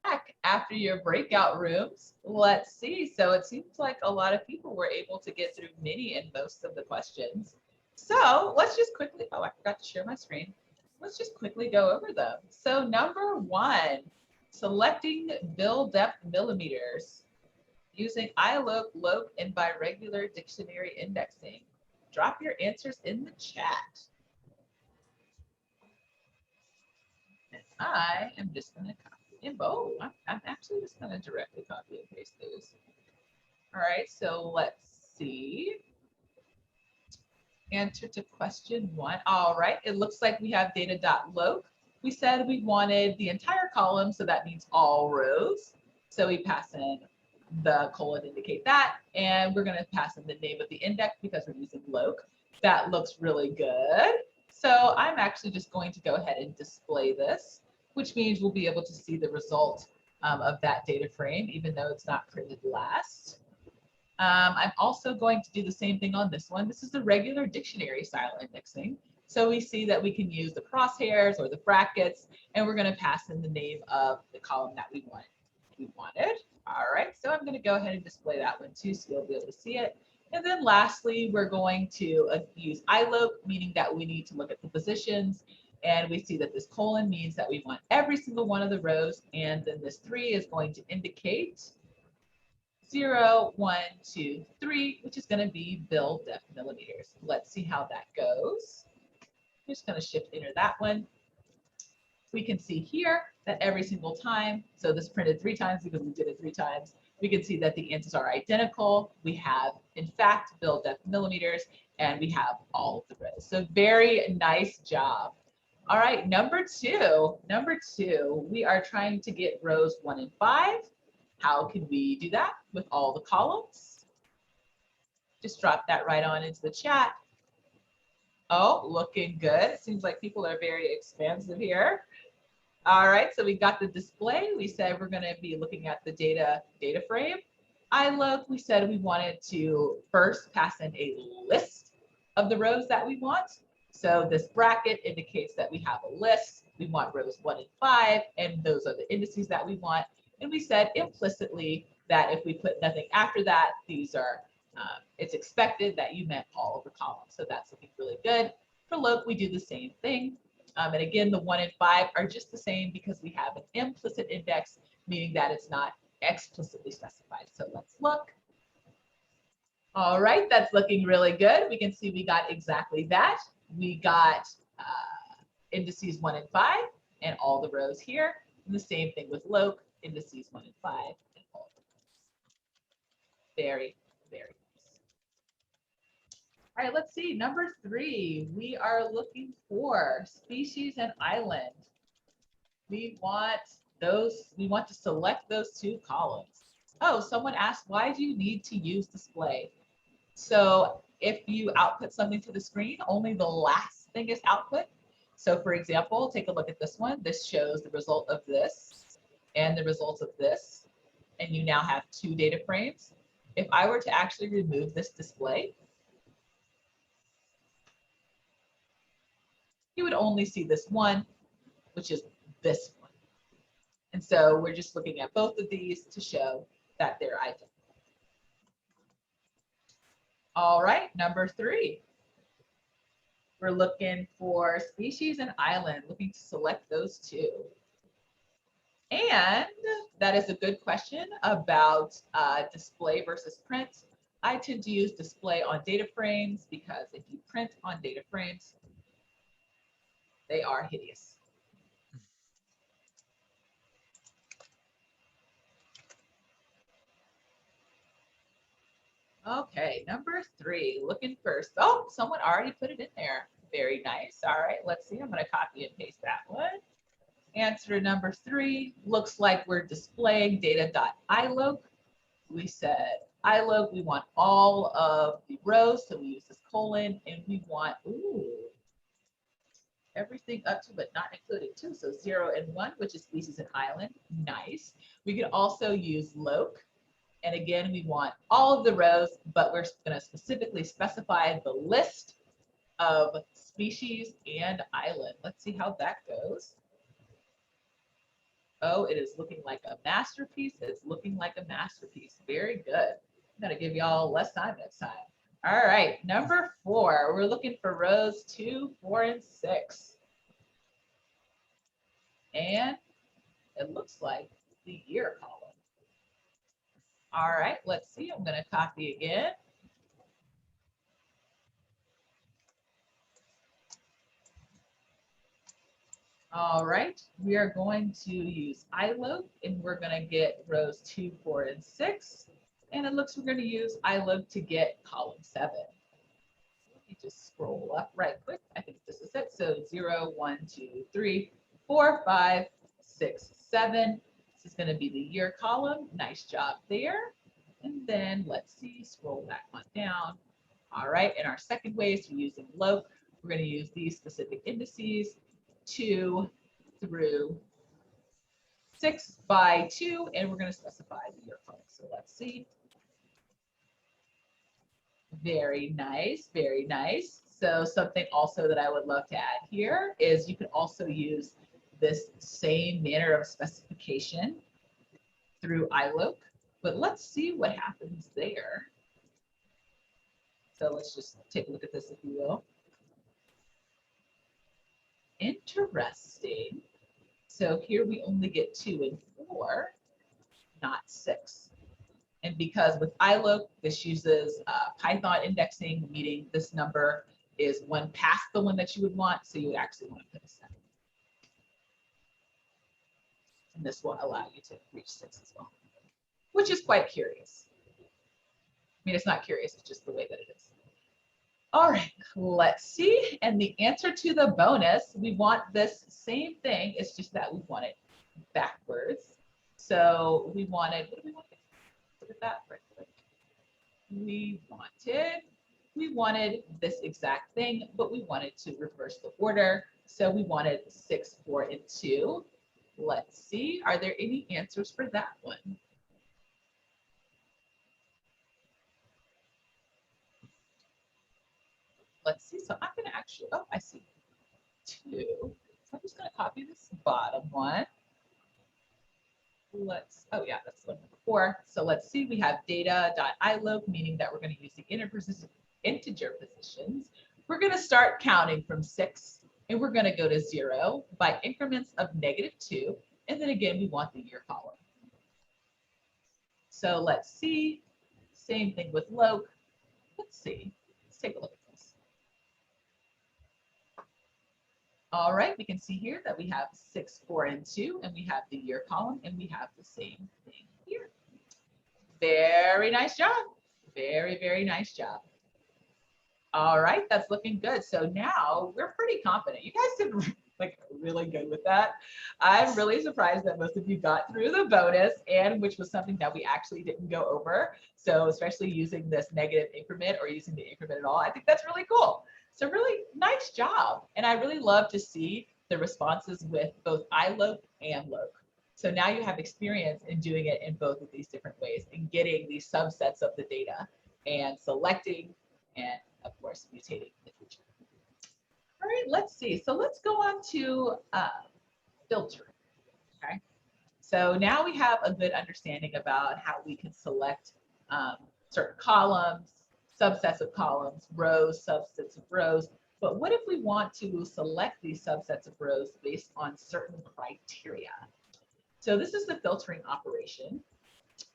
Back after your breakout rooms, let's see. So it seems like a lot of people were able to get through many and most of the questions. So let's just quickly, oh, I forgot to share my screen. Let's just quickly go over them. So number 1, selecting bill depth millimeters using iLoc, loc, and by regular dictionary indexing. Drop your answers in the chat. And I am just going to copy and I'm actually just going to directly copy and paste those. All right, so let's see. Answer to question 1. All right, it looks like we have data.loc. We said we wanted the entire column, so that means all rows. So we pass in the colon to indicate that, and we're going to pass in the name of the index because we're using loc. That looks really good. So I'm actually just going to go ahead and display this, which means we'll be able to see the result of that data frame, even though it's not printed last. I'm also going to do the same thing on this one. This is the regular dictionary style indexing. So we see that we can use the crosshairs or the brackets, and we're going to pass in the name of the column that we wanted. All right, so I'm going to go ahead and display that one too, so you'll be able to see it. And then lastly, we're going to use iLoc, meaning that we need to look at the positions. And we see that this colon means that we want every single one of the rows. And then this 3 is going to indicate 0, 1, 2, 3, which is going to be bill depth millimeters. Let's see how that goes. I'm just going to shift enter that one. We can see here that every single time, so this printed 3 times because we did it 3 times, we can see that the answers are identical. We have, in fact, bill depth millimeters, and we have all of the rows. So very nice job. All right, number 2, we are trying to get rows 1 and 5. How can we do that with all the columns? Just drop that right on into the chat. Oh, looking good. It seems like people are very expansive here. All right, so we got the display. We said we're going to be looking at the data frame. iLoc, we said we wanted to first pass in a list of the rows that we want. So this bracket indicates that we have a list. We want rows 1 and 5, and those are the indices that we want. And we said implicitly that if we put nothing after that, these are, it's expected that you meant all of the columns. So that's looking really good. For loc, we do the same thing. And again, the 1 and 5 are just the same because we have an implicit index, meaning that it's not explicitly specified. So let's look. All right, that's looking really good. We can see we got exactly that. We got indices 1 and 5 and all the rows here. And the same thing with loc, indices 1 and 5 and all Very, very nice. All right, let's see. Number 3, we are looking for species and island. We want to select those 2 columns. Oh, someone asked, why do you need to use display? So if you output something to the screen, only the last thing is output. So for example, take a look at this one. This shows the result of this and the results of this. And you now have 2 data frames. If I were to actually remove this display, you would only see this one, which is this one. And so we're just looking at both of these to show that they're identical. All right, number 3. We're looking for species and island, looking to select those 2. And that is a good question about display versus print. I tend to use display on data frames because if you print on data frames, they are hideous. Okay, number 3, looking first. Oh, someone already put it in there. Very nice. All right, let's see. I'm going to copy and paste that one. Answer number 3 looks like we're displaying data.iloc. We said iloc, we want all of the rows, so we use this colon, and we want everything up to but not included 2. So 0 and 1, which is species and island. Nice. We could also use loc. And again, we want all of the rows, but we're going to specifically specify the list of species and island. Let's see how that goes. Oh, it is looking like a masterpiece. It's looking like a masterpiece. Very good. I'm going to give y'all less time next time. All right, number 4. We're looking for rows 2, 4, and 6. And it looks like the year column. All right, let's see. I'm going to copy again. All right, we are going to use iloc, and we're going to get rows 2, 4, and 6. And it looks we're going to use iloc to get column 7. Let me just scroll up right quick. I think this is it. So 0, 1, 2, 3, 4, 5, 6, 7. This is going to be the year column. Nice job there. And then let's see, scroll back on down. All right, and our second way is using loc. We're going to use these specific indices 2 through 6 by 2, and we're going to specify the year column. So let's see. Very nice, very nice. So something also that I would love to add here is you can also use this same manner of specification through iloc, but let's see what happens there. So let's just take a look at this, if you will. Interesting. So here we only get 2 and 4, not 6. And because with iloc, this uses Python indexing, meaning this number is one past the one that you would want, so you would actually want to put a 7. And this will allow you to reach 6 as well, which is quite curious. I mean, it's not curious, it's just the way that it is. All right, let's see. And the answer to the bonus, we want this same thing. It's just that we want it backwards. So we wanted, what do we want? Look at that right quick. We wanted this exact thing, but we wanted to reverse the order. So we wanted 6, 4, and 2. Let's see. Are there any answers for that one? Let's see. So I'm going to actually, oh, I see 2. So I'm just going to copy this bottom one. Oh yeah, that's one number 4. So let's see, we have data.iloc, meaning that we're going to use the integer positions. We're going to start counting from 6, and we're going to go to 0 by increments of -2. And then again, we want the year column. So let's see, same thing with loc. Let's see, let's take a look at this. All right, we can see here that we have 6, 4, and 2, and we have the year column, and we have the same thing here. Very nice job. Very, very nice job. All right, that's looking good. So now we're pretty confident. You guys did like really good with that. I'm really surprised that most of you got through the bonus, and which was something that we actually didn't go over. So especially using this negative increment or using the increment at all, I think that's really cool. So really nice job. And I really love to see the responses with both iLoc and loc. So now you have experience in doing it in both of these different ways and getting these subsets of the data and selecting and of course mutating the feature. All right, let's see. So let's go on to filtering. Okay. So now we have a good understanding about how we can select certain columns, subsets of columns, rows, subsets of rows. But what if we want to select these subsets of rows based on certain criteria? So this is the filtering operation.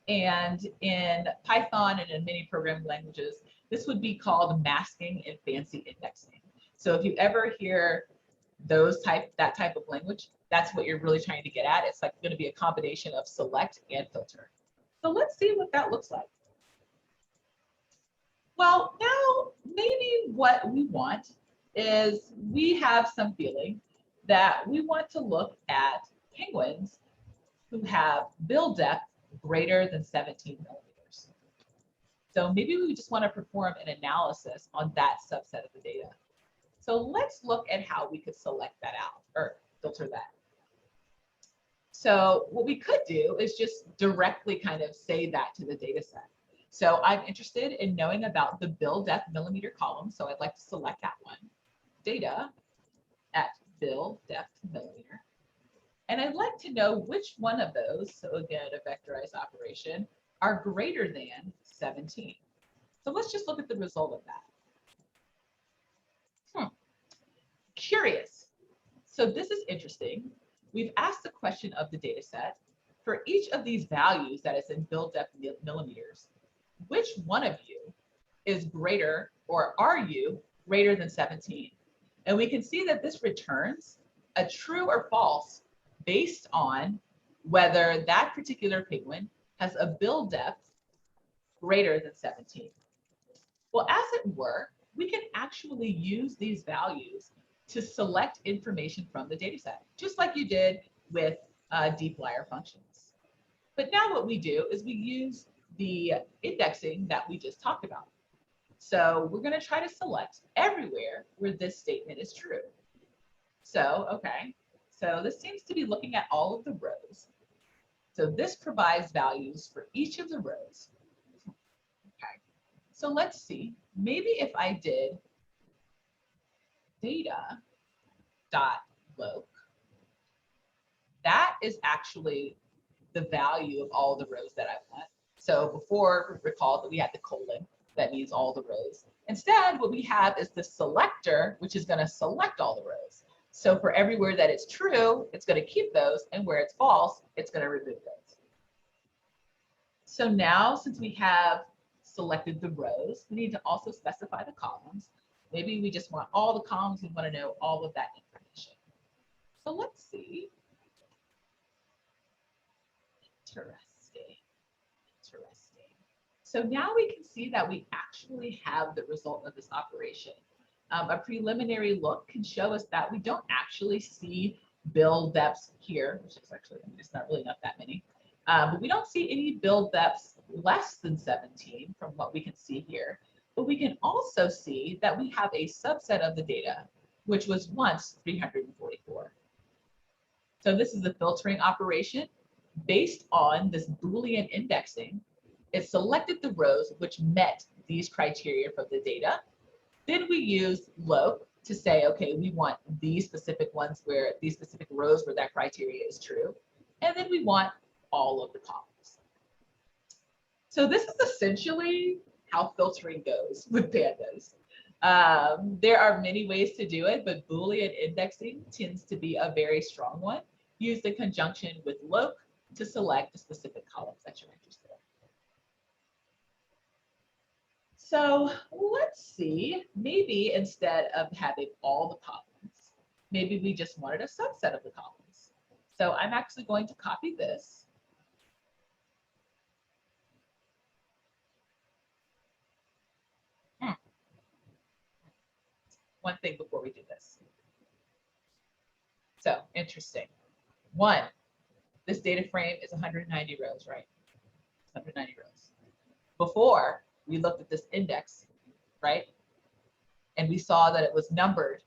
And in Python and in many programming languages, this would be called masking and fancy indexing. So if you ever hear that type of language, that's what you're really trying to get at. It's like going to be a combination of select and filter. So let's see what that looks like. Well, now maybe what we want is we have some feeling that we want to look at penguins who have bill depth greater than 17 millimeters. So maybe we just want to perform an analysis on that subset of the data. So let's look at how we could select that out or filter that. So what we could do is just directly kind of say that to the data set. So I'm interested in knowing about the bill depth millimeter column. So I'd like to select that one, data at bill depth millimeter. And I'd like to know which one of those, so again, a vectorized operation, are greater than 17. So let's just look at the result of that. Curious. So this is interesting. We've asked the question of the data set for each of these values that is in bill depth millimeters, which one of you is greater, or are you greater than 17? And we can see that this returns a true or false based on whether that particular penguin has a bill depth greater than 17. Well, as it were, we can actually use these values to select information from the data set, just like you did with dplyr functions. But now what we do is we use the indexing that we just talked about. So we're going to try to select everywhere where this statement is true. So, okay, so this seems to be looking at all of the rows. So this provides values for each of the rows. Okay, so let's see, maybe if I did data.loc, that is actually the value of all the rows that I want. So before, recall that we had the colon, that means all the rows. Instead, what we have is the selector, which is going to select all the rows. So for everywhere that it's true, it's going to keep those, and where it's false, it's going to remove those. So now, since we have selected the rows, we need to also specify the columns. Maybe we just want all the columns, we want to know all of that information. So let's see. Interesting. So now we can see that we actually have the result of this operation. A preliminary look can show us that we don't actually see bill depths here, which is actually, it's not really not that many, but we don't see any bill depths less than 17 from what we can see here. But we can also see that we have a subset of the data, which was once 344. So this is the filtering operation based on this Boolean indexing. It selected the rows which met these criteria for the data. Then we use loc to say, okay, we want these specific ones where these specific rows where that criteria is true. And then we want all of the columns. So this is essentially how filtering goes with pandas. There are many ways to do it, but Boolean indexing tends to be a very strong one, used in conjunction with loc to select the specific columns that you're interested in. So let's see, maybe instead of having all the columns, maybe we just wanted a subset of the columns. So I'm actually going to copy this. one thing before we do this. So interesting. One, this data frame is 190 rows, right? 190 rows. Before we looked at this index, right? And we saw that it was numbered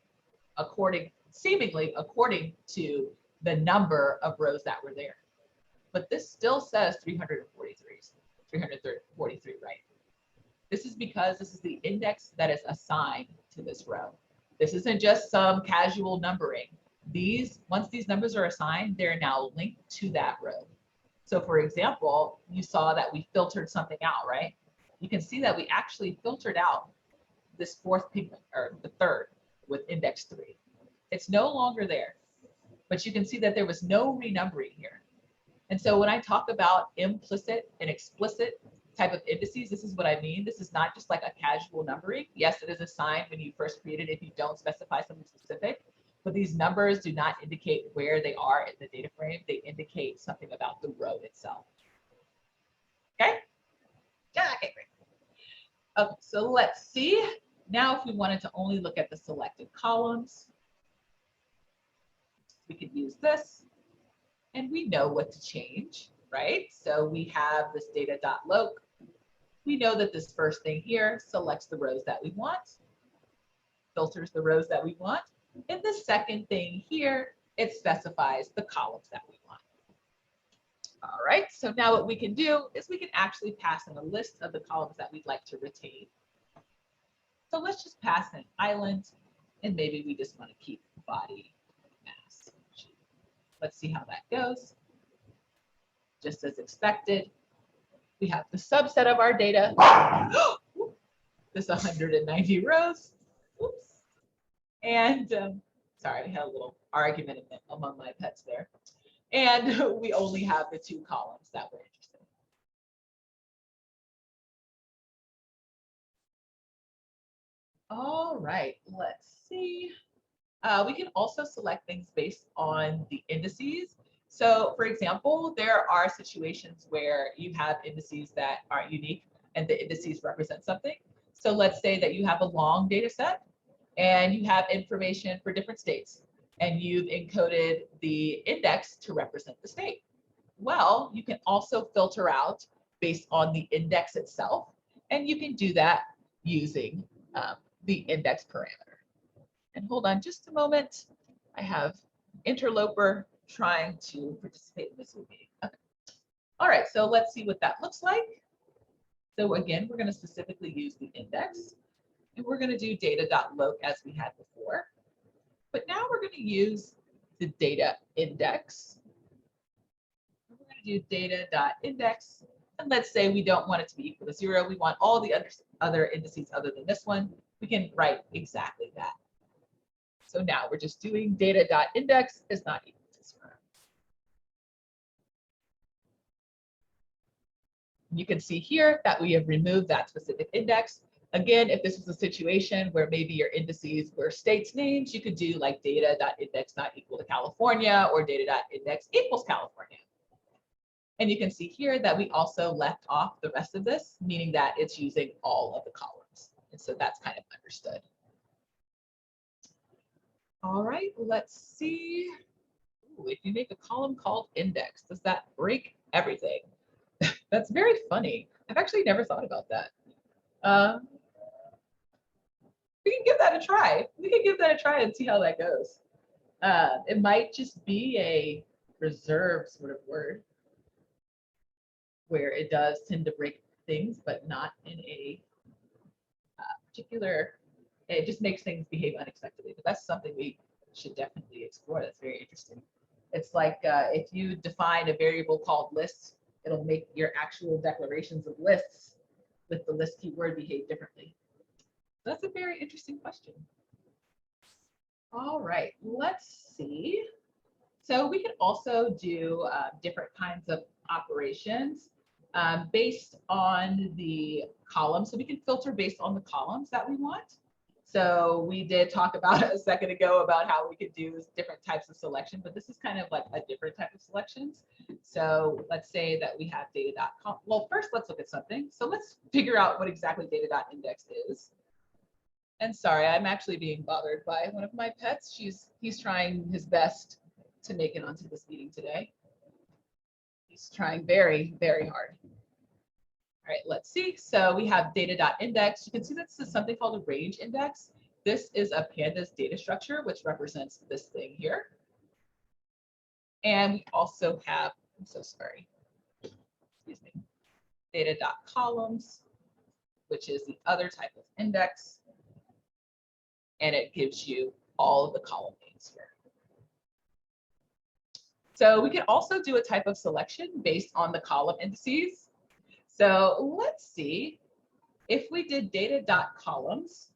seemingly according to the number of rows that were there. But this still says 343, right? This is because this is the index that is assigned to this row. This isn't just some casual numbering. Once these numbers are assigned, they're now linked to that row. So for example, you saw that we filtered something out, right? You can see that we actually filtered out this fourth pigment, or the third, with index 3. It's no longer there, but you can see that there was no renumbering here. And so when I talk about implicit and explicit type of indices, this is what I mean. This is not just like a casual numbering. Yes, it is assigned when you first create it if you don't specify something specific, but these numbers do not indicate where they are in the data frame. They indicate something about the row itself. Okay? Yeah, okay, great. Okay, so let's see. Now, if we wanted to only look at the selected columns, we could use this, and we know what to change, right? So we have this data.loc. We know that this first thing here selects the rows that we want, filters the rows that we want. And the second thing here, it specifies the columns that we want. All right, so now what we can do is we can actually pass in a list of the columns that we'd like to retain. So let's just pass in island, and maybe we just want to keep body mass. Let's see how that goes. Just as expected, we have the subset of our data. This 190 rows. Oops. And sorry, I had a little argument among my pets there. And we only have the 2 columns that we're interested in. All right, let's see. We can also select things based on the indices. So for example, there are situations where you have indices that aren't unique and the indices represent something. So let's say that you have a long data set and you have information for different states and you've encoded the index to represent the state. Well, you can also filter out based on the index itself, and you can do that using the index parameter. And hold on just a moment. I have interloper trying to participate in this meeting. Okay. All right, so let's see what that looks like. So again, we're going to specifically use the index, and we're going to do data.loc as we had before. But now we're going to use the data index. We're going to do data.index. And let's say we don't want it to be equal to 0. We want all the other indices other than this one. We can write exactly that. So now we're just doing data.index is not equal to 0. You can see here that we have removed that specific index. Again, if this was a situation where maybe your indices were states names, you could do like data.index not equal to California or data.index equals California. And you can see here that we also left off the rest of this, meaning that it's using all of the columns. And so that's kind of understood. All right, let's see. Ooh, if you make a column called index, does that break everything? That's very funny. I've actually never thought about that. We can give that a try. We can give that a try and see how that goes. It might just be a reserved sort of word where it does tend to break things, but not in a particular, it just makes things behave unexpectedly. But that's something we should definitely explore. That's very interesting. It's like if you define a variable called list, it'll make your actual declarations of lists with the list keyword behave differently. That's a very interesting question. All right, let's see. So we can also do different kinds of operations based on the columns. So we can filter based on the columns that we want. So we did talk about a second ago about how we could do different types of selection, but this is kind of like a different type of selections. So let's say that we have data.com. Well, first let's look at something. So let's figure out what exactly data.index is. And sorry, I'm actually being bothered by one of my pets. He's trying his best to make it onto this meeting today. He's trying very, very hard. All right, let's see. So we have data.index. You can see this is something called a range index. This is a Pandas data structure, which represents this thing here. And we also have, I'm so sorry, excuse me, data.columns, which is the other type of index. And it gives you all of the column names here. So we can also do a type of selection based on the column indices. So let's see if we did data.columns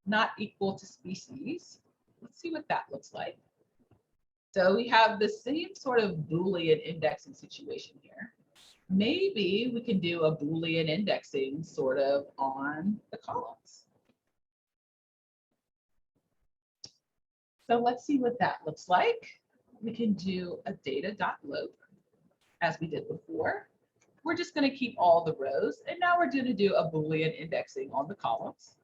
not equal to species. Let's see what that looks like. So we have the same sort of Boolean indexing situation here. Maybe we can do a Boolean indexing sort of on the columns. So let's see what that looks like. We can do a data.loop as we did before. We're just going to keep all the rows. And now we're going to do a Boolean indexing on the columns.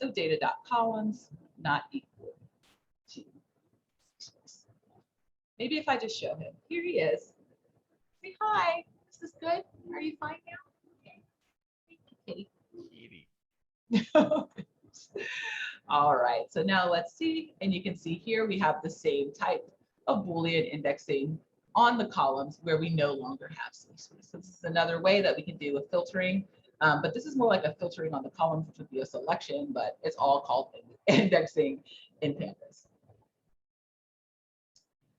So data.columns not equal to. Maybe if I just show him, here he is. Say hi, is this good? Are you fine now? Okay. All right, so now let's see, and you can see here we have the same type of Boolean indexing on the columns where we no longer have species. So this is another way that we can do a filtering, but this is more like a filtering on the columns, which would be a selection, but it's all called indexing in Pandas.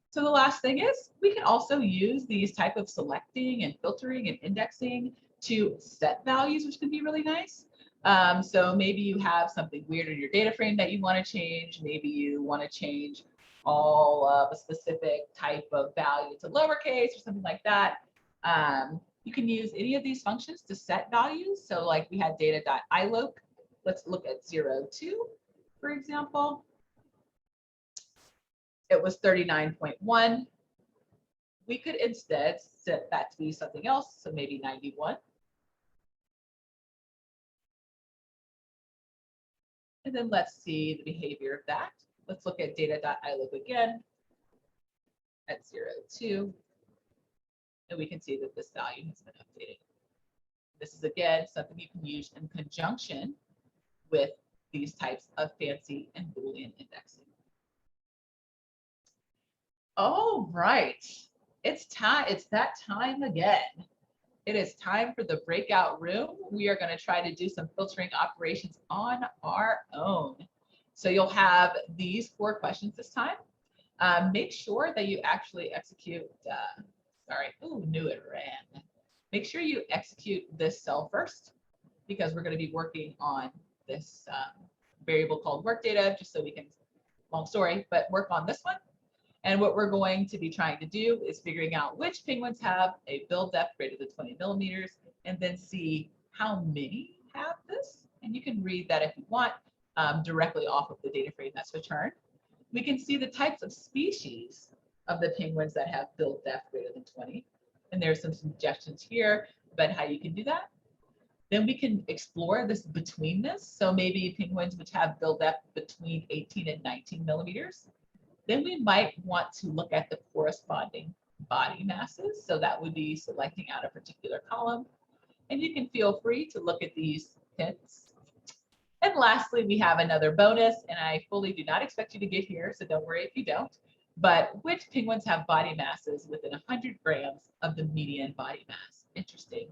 So the last thing is we can also use these type of selecting and filtering and indexing to set values, which can be really nice. So maybe you have something weird in your data frame that you want to change. Maybe you want to change all of a specific type of value to lowercase or something like that. You can use any of these functions to set values. So like we had data.iloc. Let's look at 0, 2, for example. It was 39.1. We could instead set that to be something else, so maybe 91. And then let's see the behavior of that. Let's look at data.iloc again at 0, 2. And we can see that this value has been updated. This is again something you can use in conjunction with these types of fancy and Boolean indexing. All right, it's time. It's that time again. It is time for the breakout room. We are going to try to do some filtering operations on our own. So you'll have these 4 questions this time. Make sure that you actually execute, knew it ran. Make sure you execute this cell first, because we're going to be working on this variable called work data, just so we can, long story, but work on this one. And what we're going to be trying to do is figuring out which penguins have a build depth greater than 20 millimeters, and then see how many have this. And you can read that if you want directly off of the data frame that's returned. We can see the types of species of the penguins that have build depth greater than 20. And there's some suggestions here about how you can do that. Then we can explore this betweenness. So maybe penguins which have build depth between 18 and 19 millimeters. Then we might want to look at the corresponding body masses. So that would be selecting out a particular column. And you can feel free to look at these hints. And lastly, we have another bonus, and I fully do not expect you to get here, so don't worry if you don't. But which penguins have body masses within 100 grams of the median body mass? Interesting.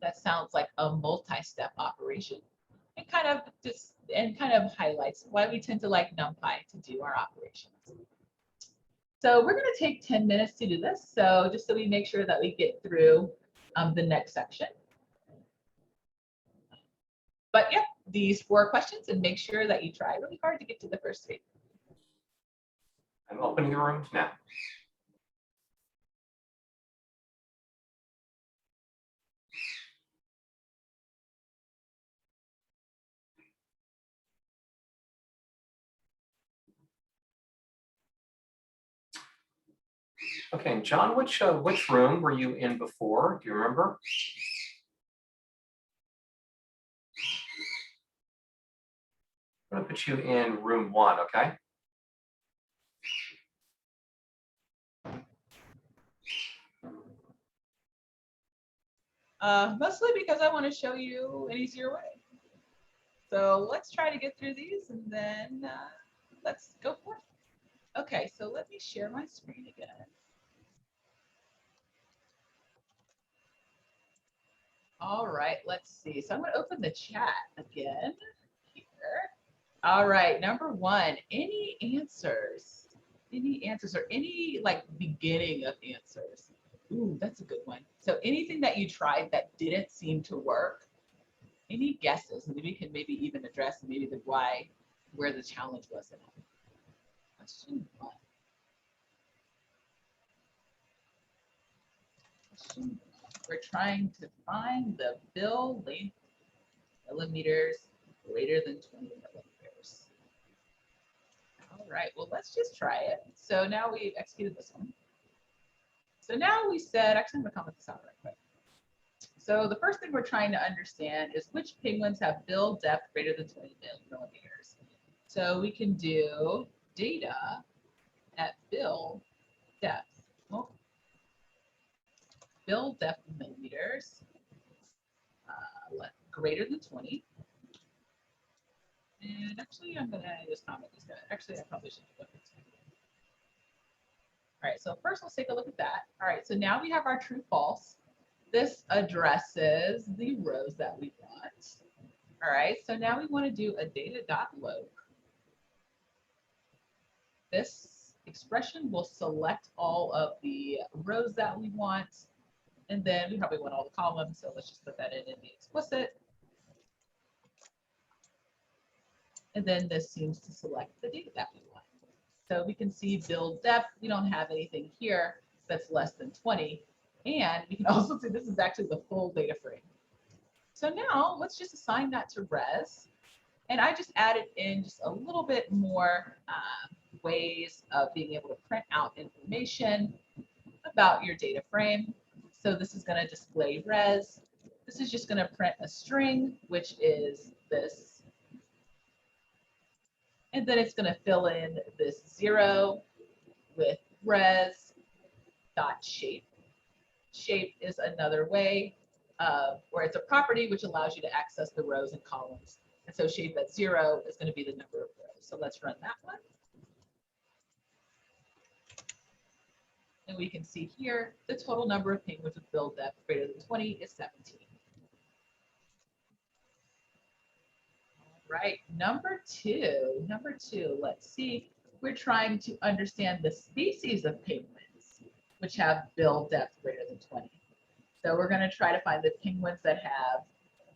That sounds like a multi-step operation. And kind of highlights why we tend to like Numpy to do our operations. So we're going to take 10 minutes to do this. So just so we make sure that we get through the next section. But yeah, these 4 questions, and make sure that you try really hard to get to the first 3. I'm opening the rooms now. Okay, John, which room were you in before? Do you remember? I'm gonna put you in room 1, okay? Mostly because I want to show you an easier way. So let's try to get through these and then let's go for it. Okay, so let me share my screen again. All right, let's see. So I'm going to open the chat again here. All right, number 1, any answers? Any answers or any like beginning of answers? Ooh, that's a good one. So anything that you tried that didn't seem to work, any guesses? And we can maybe even address maybe the why, where the challenge was in it. Question 1. Question 1. We're trying to find the bill length millimeters greater than 20 millimeters. All right, well, let's just try it. So now we've executed this one. So now we said, actually, I'm going to comment this out right quick. So the first thing we're trying to understand is which penguins have bill depth greater than 20 millimeters. So we can do data at bill depth. Well, bill depth millimeters greater than 20. And actually, I'm going to just comment these guys. Actually, I probably should look at this. All right, so first let's take a look at that. All right, so now we have our true false. This addresses the rows that we want. All right, so now we want to do a data.loc. This expression will select all of the rows that we want. And then we probably want all the columns, so let's just put that in the explicit. And then this seems to select the data that we want. So we can see build depth. We don't have anything here that's less than 20. And we can also see this is actually the full data frame. So now let's just assign that to res. And I just added in just a little bit more ways of being able to print out information about your data frame. So this is going to display res. This is just going to print a string, which is this. And then it's going to fill in this 0 with res dot shape. Shape is another way where it's a property which allows you to access the rows and columns. And so shape at 0 is going to be the number of rows. So let's run that one. And we can see here the total number of penguins with build depth greater than 20 is 17. Right, number two, let's see. We're trying to understand the species of penguins which have bill depth greater than 20. So we're going to try to find the penguins that have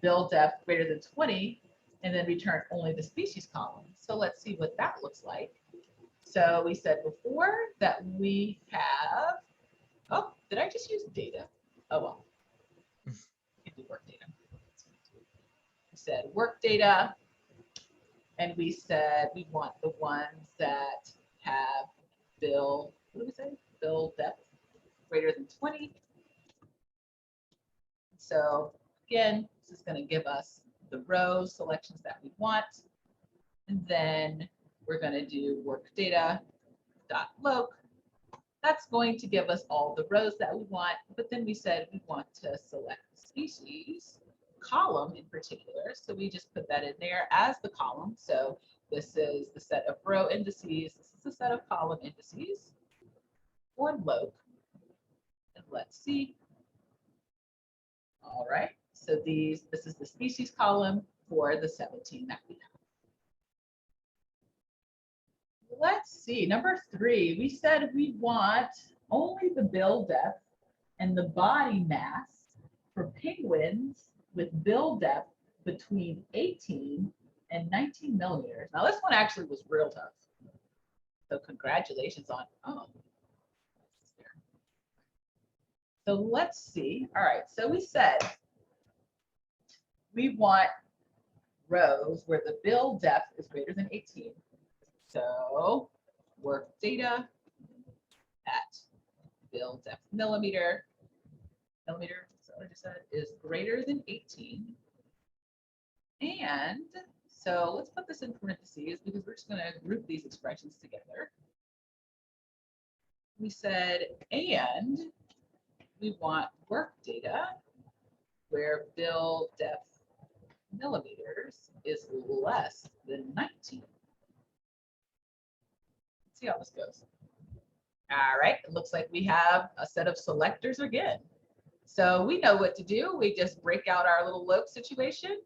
bill depth greater than 20 and then return only the species column. So let's see what that looks like. So we said before that we have, oh, did I just use data? Oh, well, we can do work data. We said work data. And we said we want the ones that have bill, what do we say? Bill depth greater than 20. So again, this is going to give us the row selections that we want. And then we're going to do work data dot loc. That's going to give us all the rows that we want. But then we said we want to select species column in particular. So we just put that in there as the column. So this is the set of row indices. This is the set of column indices for loc. And let's see. All right. So this is the species column for the 17 that we have. Let's see. Number 3, we said we want only the bill depth and the body mass for penguins with bill depth between 18 and 19 millimeters. Now this one actually was real tough. So congratulations on, oh. So let's see. All right, so we said we want rows where the bill depth is greater than 18. So work data at bill depth millimeter, so what I just said is greater than 18. And So let's put this in parentheses because we're just going to group these expressions together. We said, and we want work data where build depth millimeters is less than 19. Let's see how this goes. All right, it looks like we have a set of selectors again. So we know what to do. We just break out our little loc situation.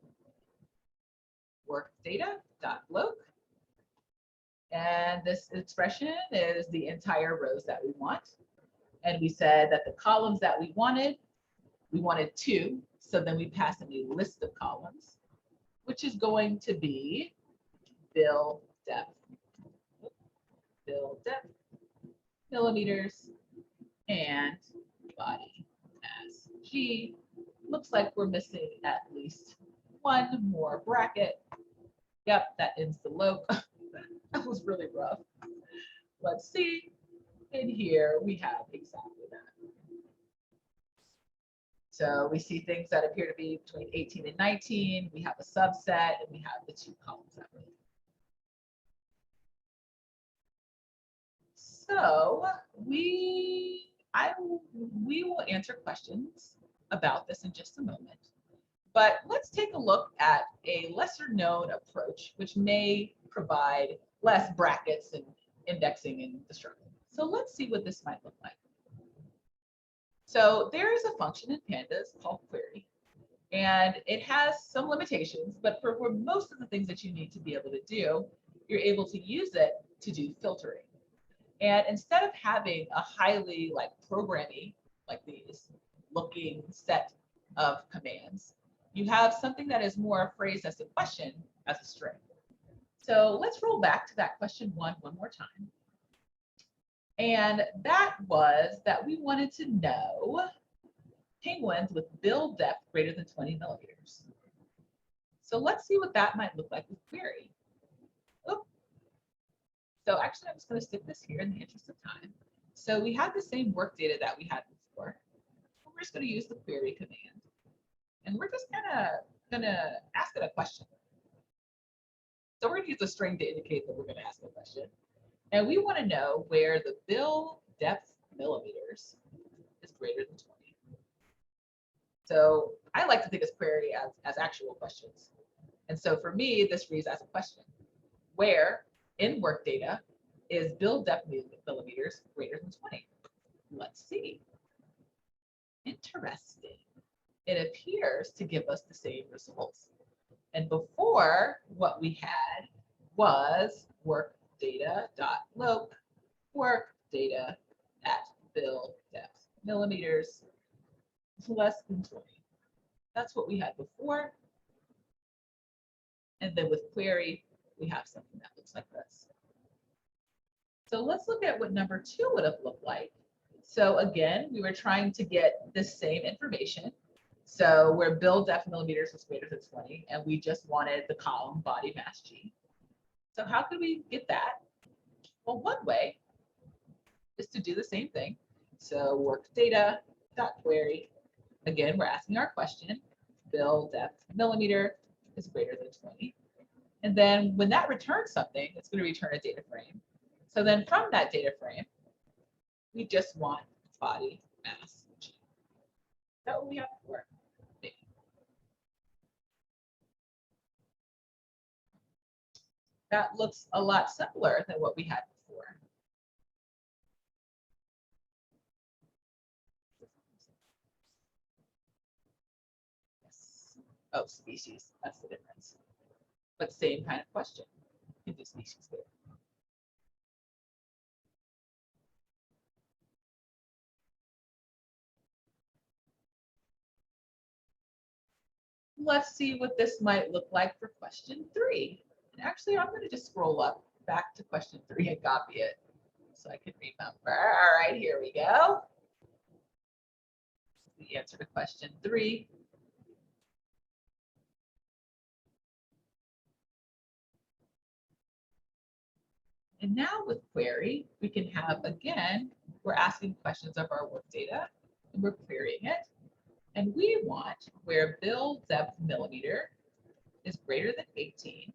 Work data dot loc. And this expression is the entire rows that we want. And we said that the columns that we wanted 2. So then we pass in a list of columns, which is going to be build depth millimeters and body mass G. Looks like we're missing at least one more bracket. Yep, that ends the loc. That was really rough. Let's see. And here we have exactly that. So we see things that appear to be between 18 and 19. We have a subset and we have the 2 columns that way. So we will answer questions about this in just a moment. But let's take a look at a lesser known approach, which may provide less brackets and indexing and destructing. So let's see what this might look like. So there is a function in Pandas called query, and it has some limitations, but for most of the things that you need to be able to do, you're able to use it to do filtering. And instead of having a highly programmy, like these looking set of commands, you have something that is more phrased as a question as a string. So let's roll back to that question one more time. And that was that we wanted to know penguins with build depth greater than 20 millimeters. So let's see what that might look like with query. Oop. So actually, I'm just going to stick this here in the interest of time. So we have the same work data that we had before. We're just going to use the query command. And we're just going to ask it a question. So we're going to use a string to indicate that we're going to ask a question. And we want to know where the build depth millimeters is greater than 20. So I like to think of query as actual questions. And so for me, this reads as a question. Where in work data is build depth millimeters greater than 20? Let's see. Interesting. It appears to give us the same results. And before, what we had was work data.loc work data at build depth millimeters less than 20. That's what we had before. And then with query, we have something that looks like this. So let's look at what number 2 would have looked like. So again, we were trying to get the same information. So where build depth millimeters was greater than 20, and we just wanted the column body mass G. So how could we get that? Well, one way is to do the same thing. So work data.query. Again, we're asking our question. Build depth millimeter is greater than 20. And then when that returns something, it's going to return a data frame. So then from that data frame, we just want body mass G. Is that what we have before? Maybe. That looks a lot simpler than what we had before. Yes. Oh, species, that's the difference. But same kind of question. You can do species there. Let's see what this might look like for question 3. And actually, I'm going to just scroll up back to question 3 and copy it so I can remember. All right, here we go. The answer to question 3. And now with query, we can have, again, we're asking questions of our work data, and we're querying it. And we want where build depth millimeter is greater than 18,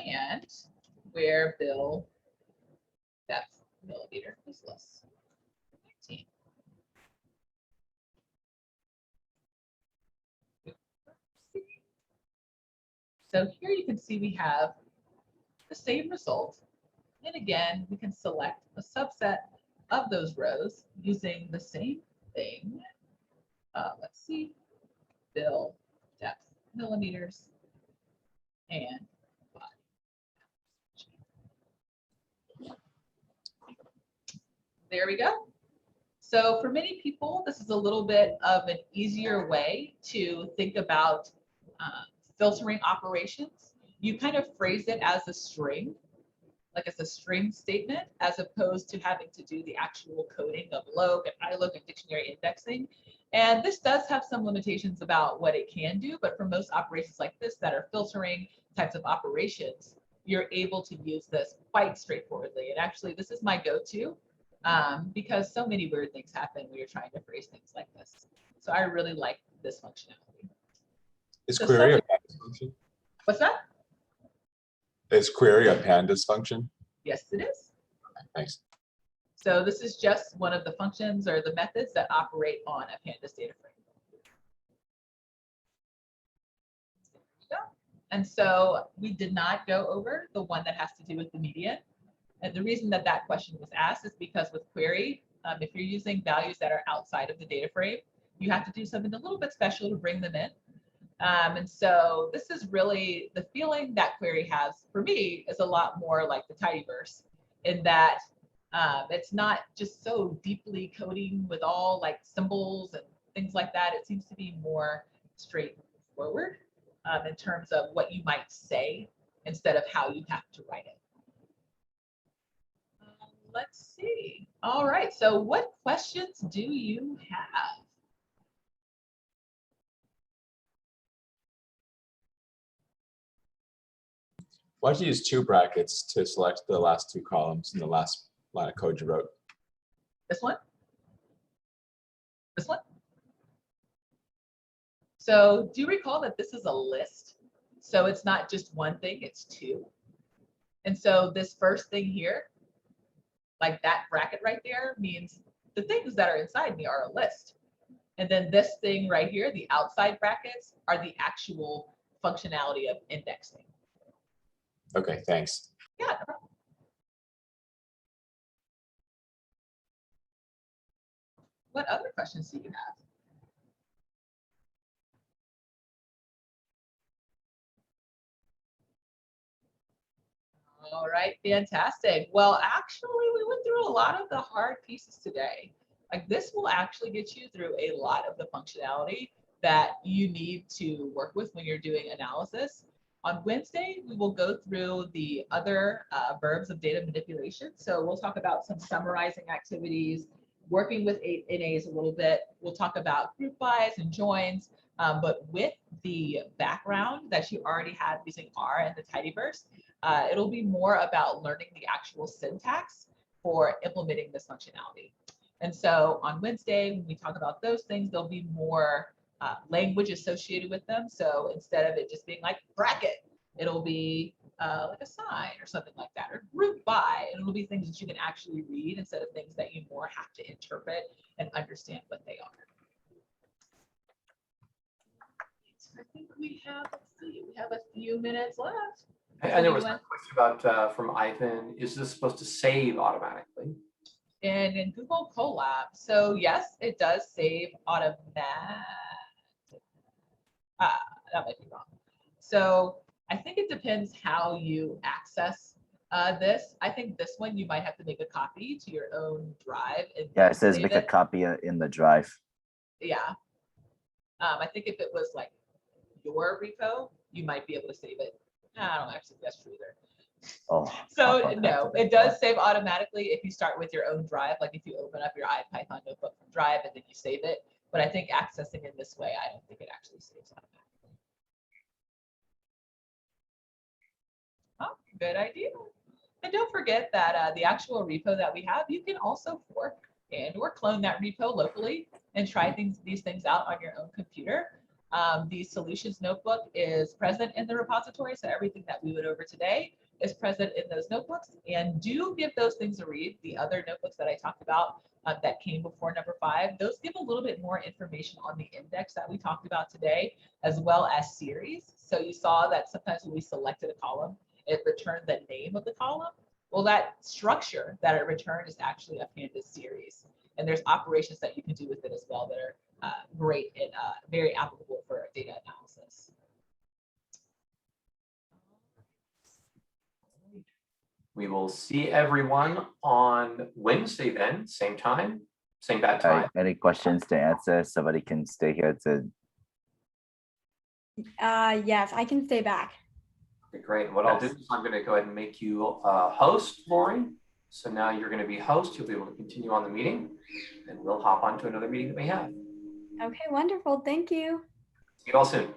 and where bill depth millimeter is less than 19. So here you can see we have the same result. And again, we can select a subset of those rows using the same thing. Let's see, bill depth millimeters and body. There we go. So for many people, this is a little bit of an easier way to think about filtering operations. You kind of phrase it as a string, like it's a string statement, as opposed to having to do the actual coding of loc and iloc and dictionary indexing. And this does have some limitations about what it can do, but for most operations like this that are filtering types of operations, you're able to use this quite straightforwardly. And actually, this is my go-to because so many weird things happen when you're trying to phrase things like this. So I really like this functionality. Is So query a pandas function? What's that? Is query a pandas function? Yes, it is. Thanks. So this is just one of the functions or the methods that operate on a Pandas data frame. And so we did not go over the one that has to do with the median. And the reason that that question was asked is because with query, if you're using values that are outside of the data frame, you have to do something a little bit special to bring them in. And so this is really the feeling that query has for me is a lot more like the tidyverse in that it's not just so deeply coding with all like symbols and things like that. It seems to be more straightforward in terms of what you might say instead of how you have to write it. Let's see. All right. So what questions do you have? Why did you use 2 brackets to select the last 2 columns in the last line of code you wrote? This one? This one? So do you recall that this is a list? So it's not just one thing, it's 2. And so this first thing here, like that bracket right there, means the things that are inside me are a list. And then this thing right here, the outside brackets, are the actual functionality of indexing. Okay, thanks. Yeah, no problem. What other questions do you have? All right, fantastic. Well, actually, we went through a lot of the hard pieces today. Like this will actually get you through a lot of the functionality that you need to work with when you're doing analysis. On Wednesday, we will go through the other verbs of data manipulation. So we'll talk about some summarizing activities, working with NAs a little bit. We'll talk about group bys and joins, but with the background that you already have using R and the tidyverse, it'll be more about learning the actual syntax for implementing this functionality. And so on Wednesday, when we talk about those things, there'll be more language associated with them. So instead of it just being like bracket, it'll be like a sign or something like that, or group by, and it'll be things that you can actually read instead of things that you more have to interpret and understand what they are. I think we have, let's see, we have a few minutes left. And there was a question about from Ivan, is this supposed to save automatically? And in Google Colab, so yes, it does save automatically. That might be wrong. So I think it depends how you access this. I think this one you might have to make a copy to your own drive. And Yeah, it says save make a copy in the drive. Yeah. I think if it was like your repo, you might be able to save it. I don't actually think that's true either. Oh, So no, it does save automatically if you start with your own drive, like if you open up your IPython notebook drive and then you save it. But I think accessing it this way, I don't think it actually saves automatically. Oh, good idea. And don't forget that the actual repo that we have, you can also fork and or clone that repo locally and try these things out on your own computer. The solutions notebook is present in the repository. So everything that we went over today is present in those notebooks, and do give those things a read. The other notebooks that I talked about that came before number 5, those give a little bit more information on the index that we talked about today, as well as series. So you saw that sometimes when we selected a column, it returned the name of the column. Well, that structure that it returned is actually a Pandas series. And there's operations that you can do with it as well that are great and very applicable for data analysis. We will see everyone on Wednesday then, same time, same bad time. Any questions to answer? Somebody can stay here to. Yes, I can stay back. Okay, great. What I'll do is I'm going to go ahead and make you host, Lori. So now you're going to be host. You'll be able to continue on the meeting, and we'll hop on to another meeting that we have. Okay, wonderful. Thank you. See you all soon.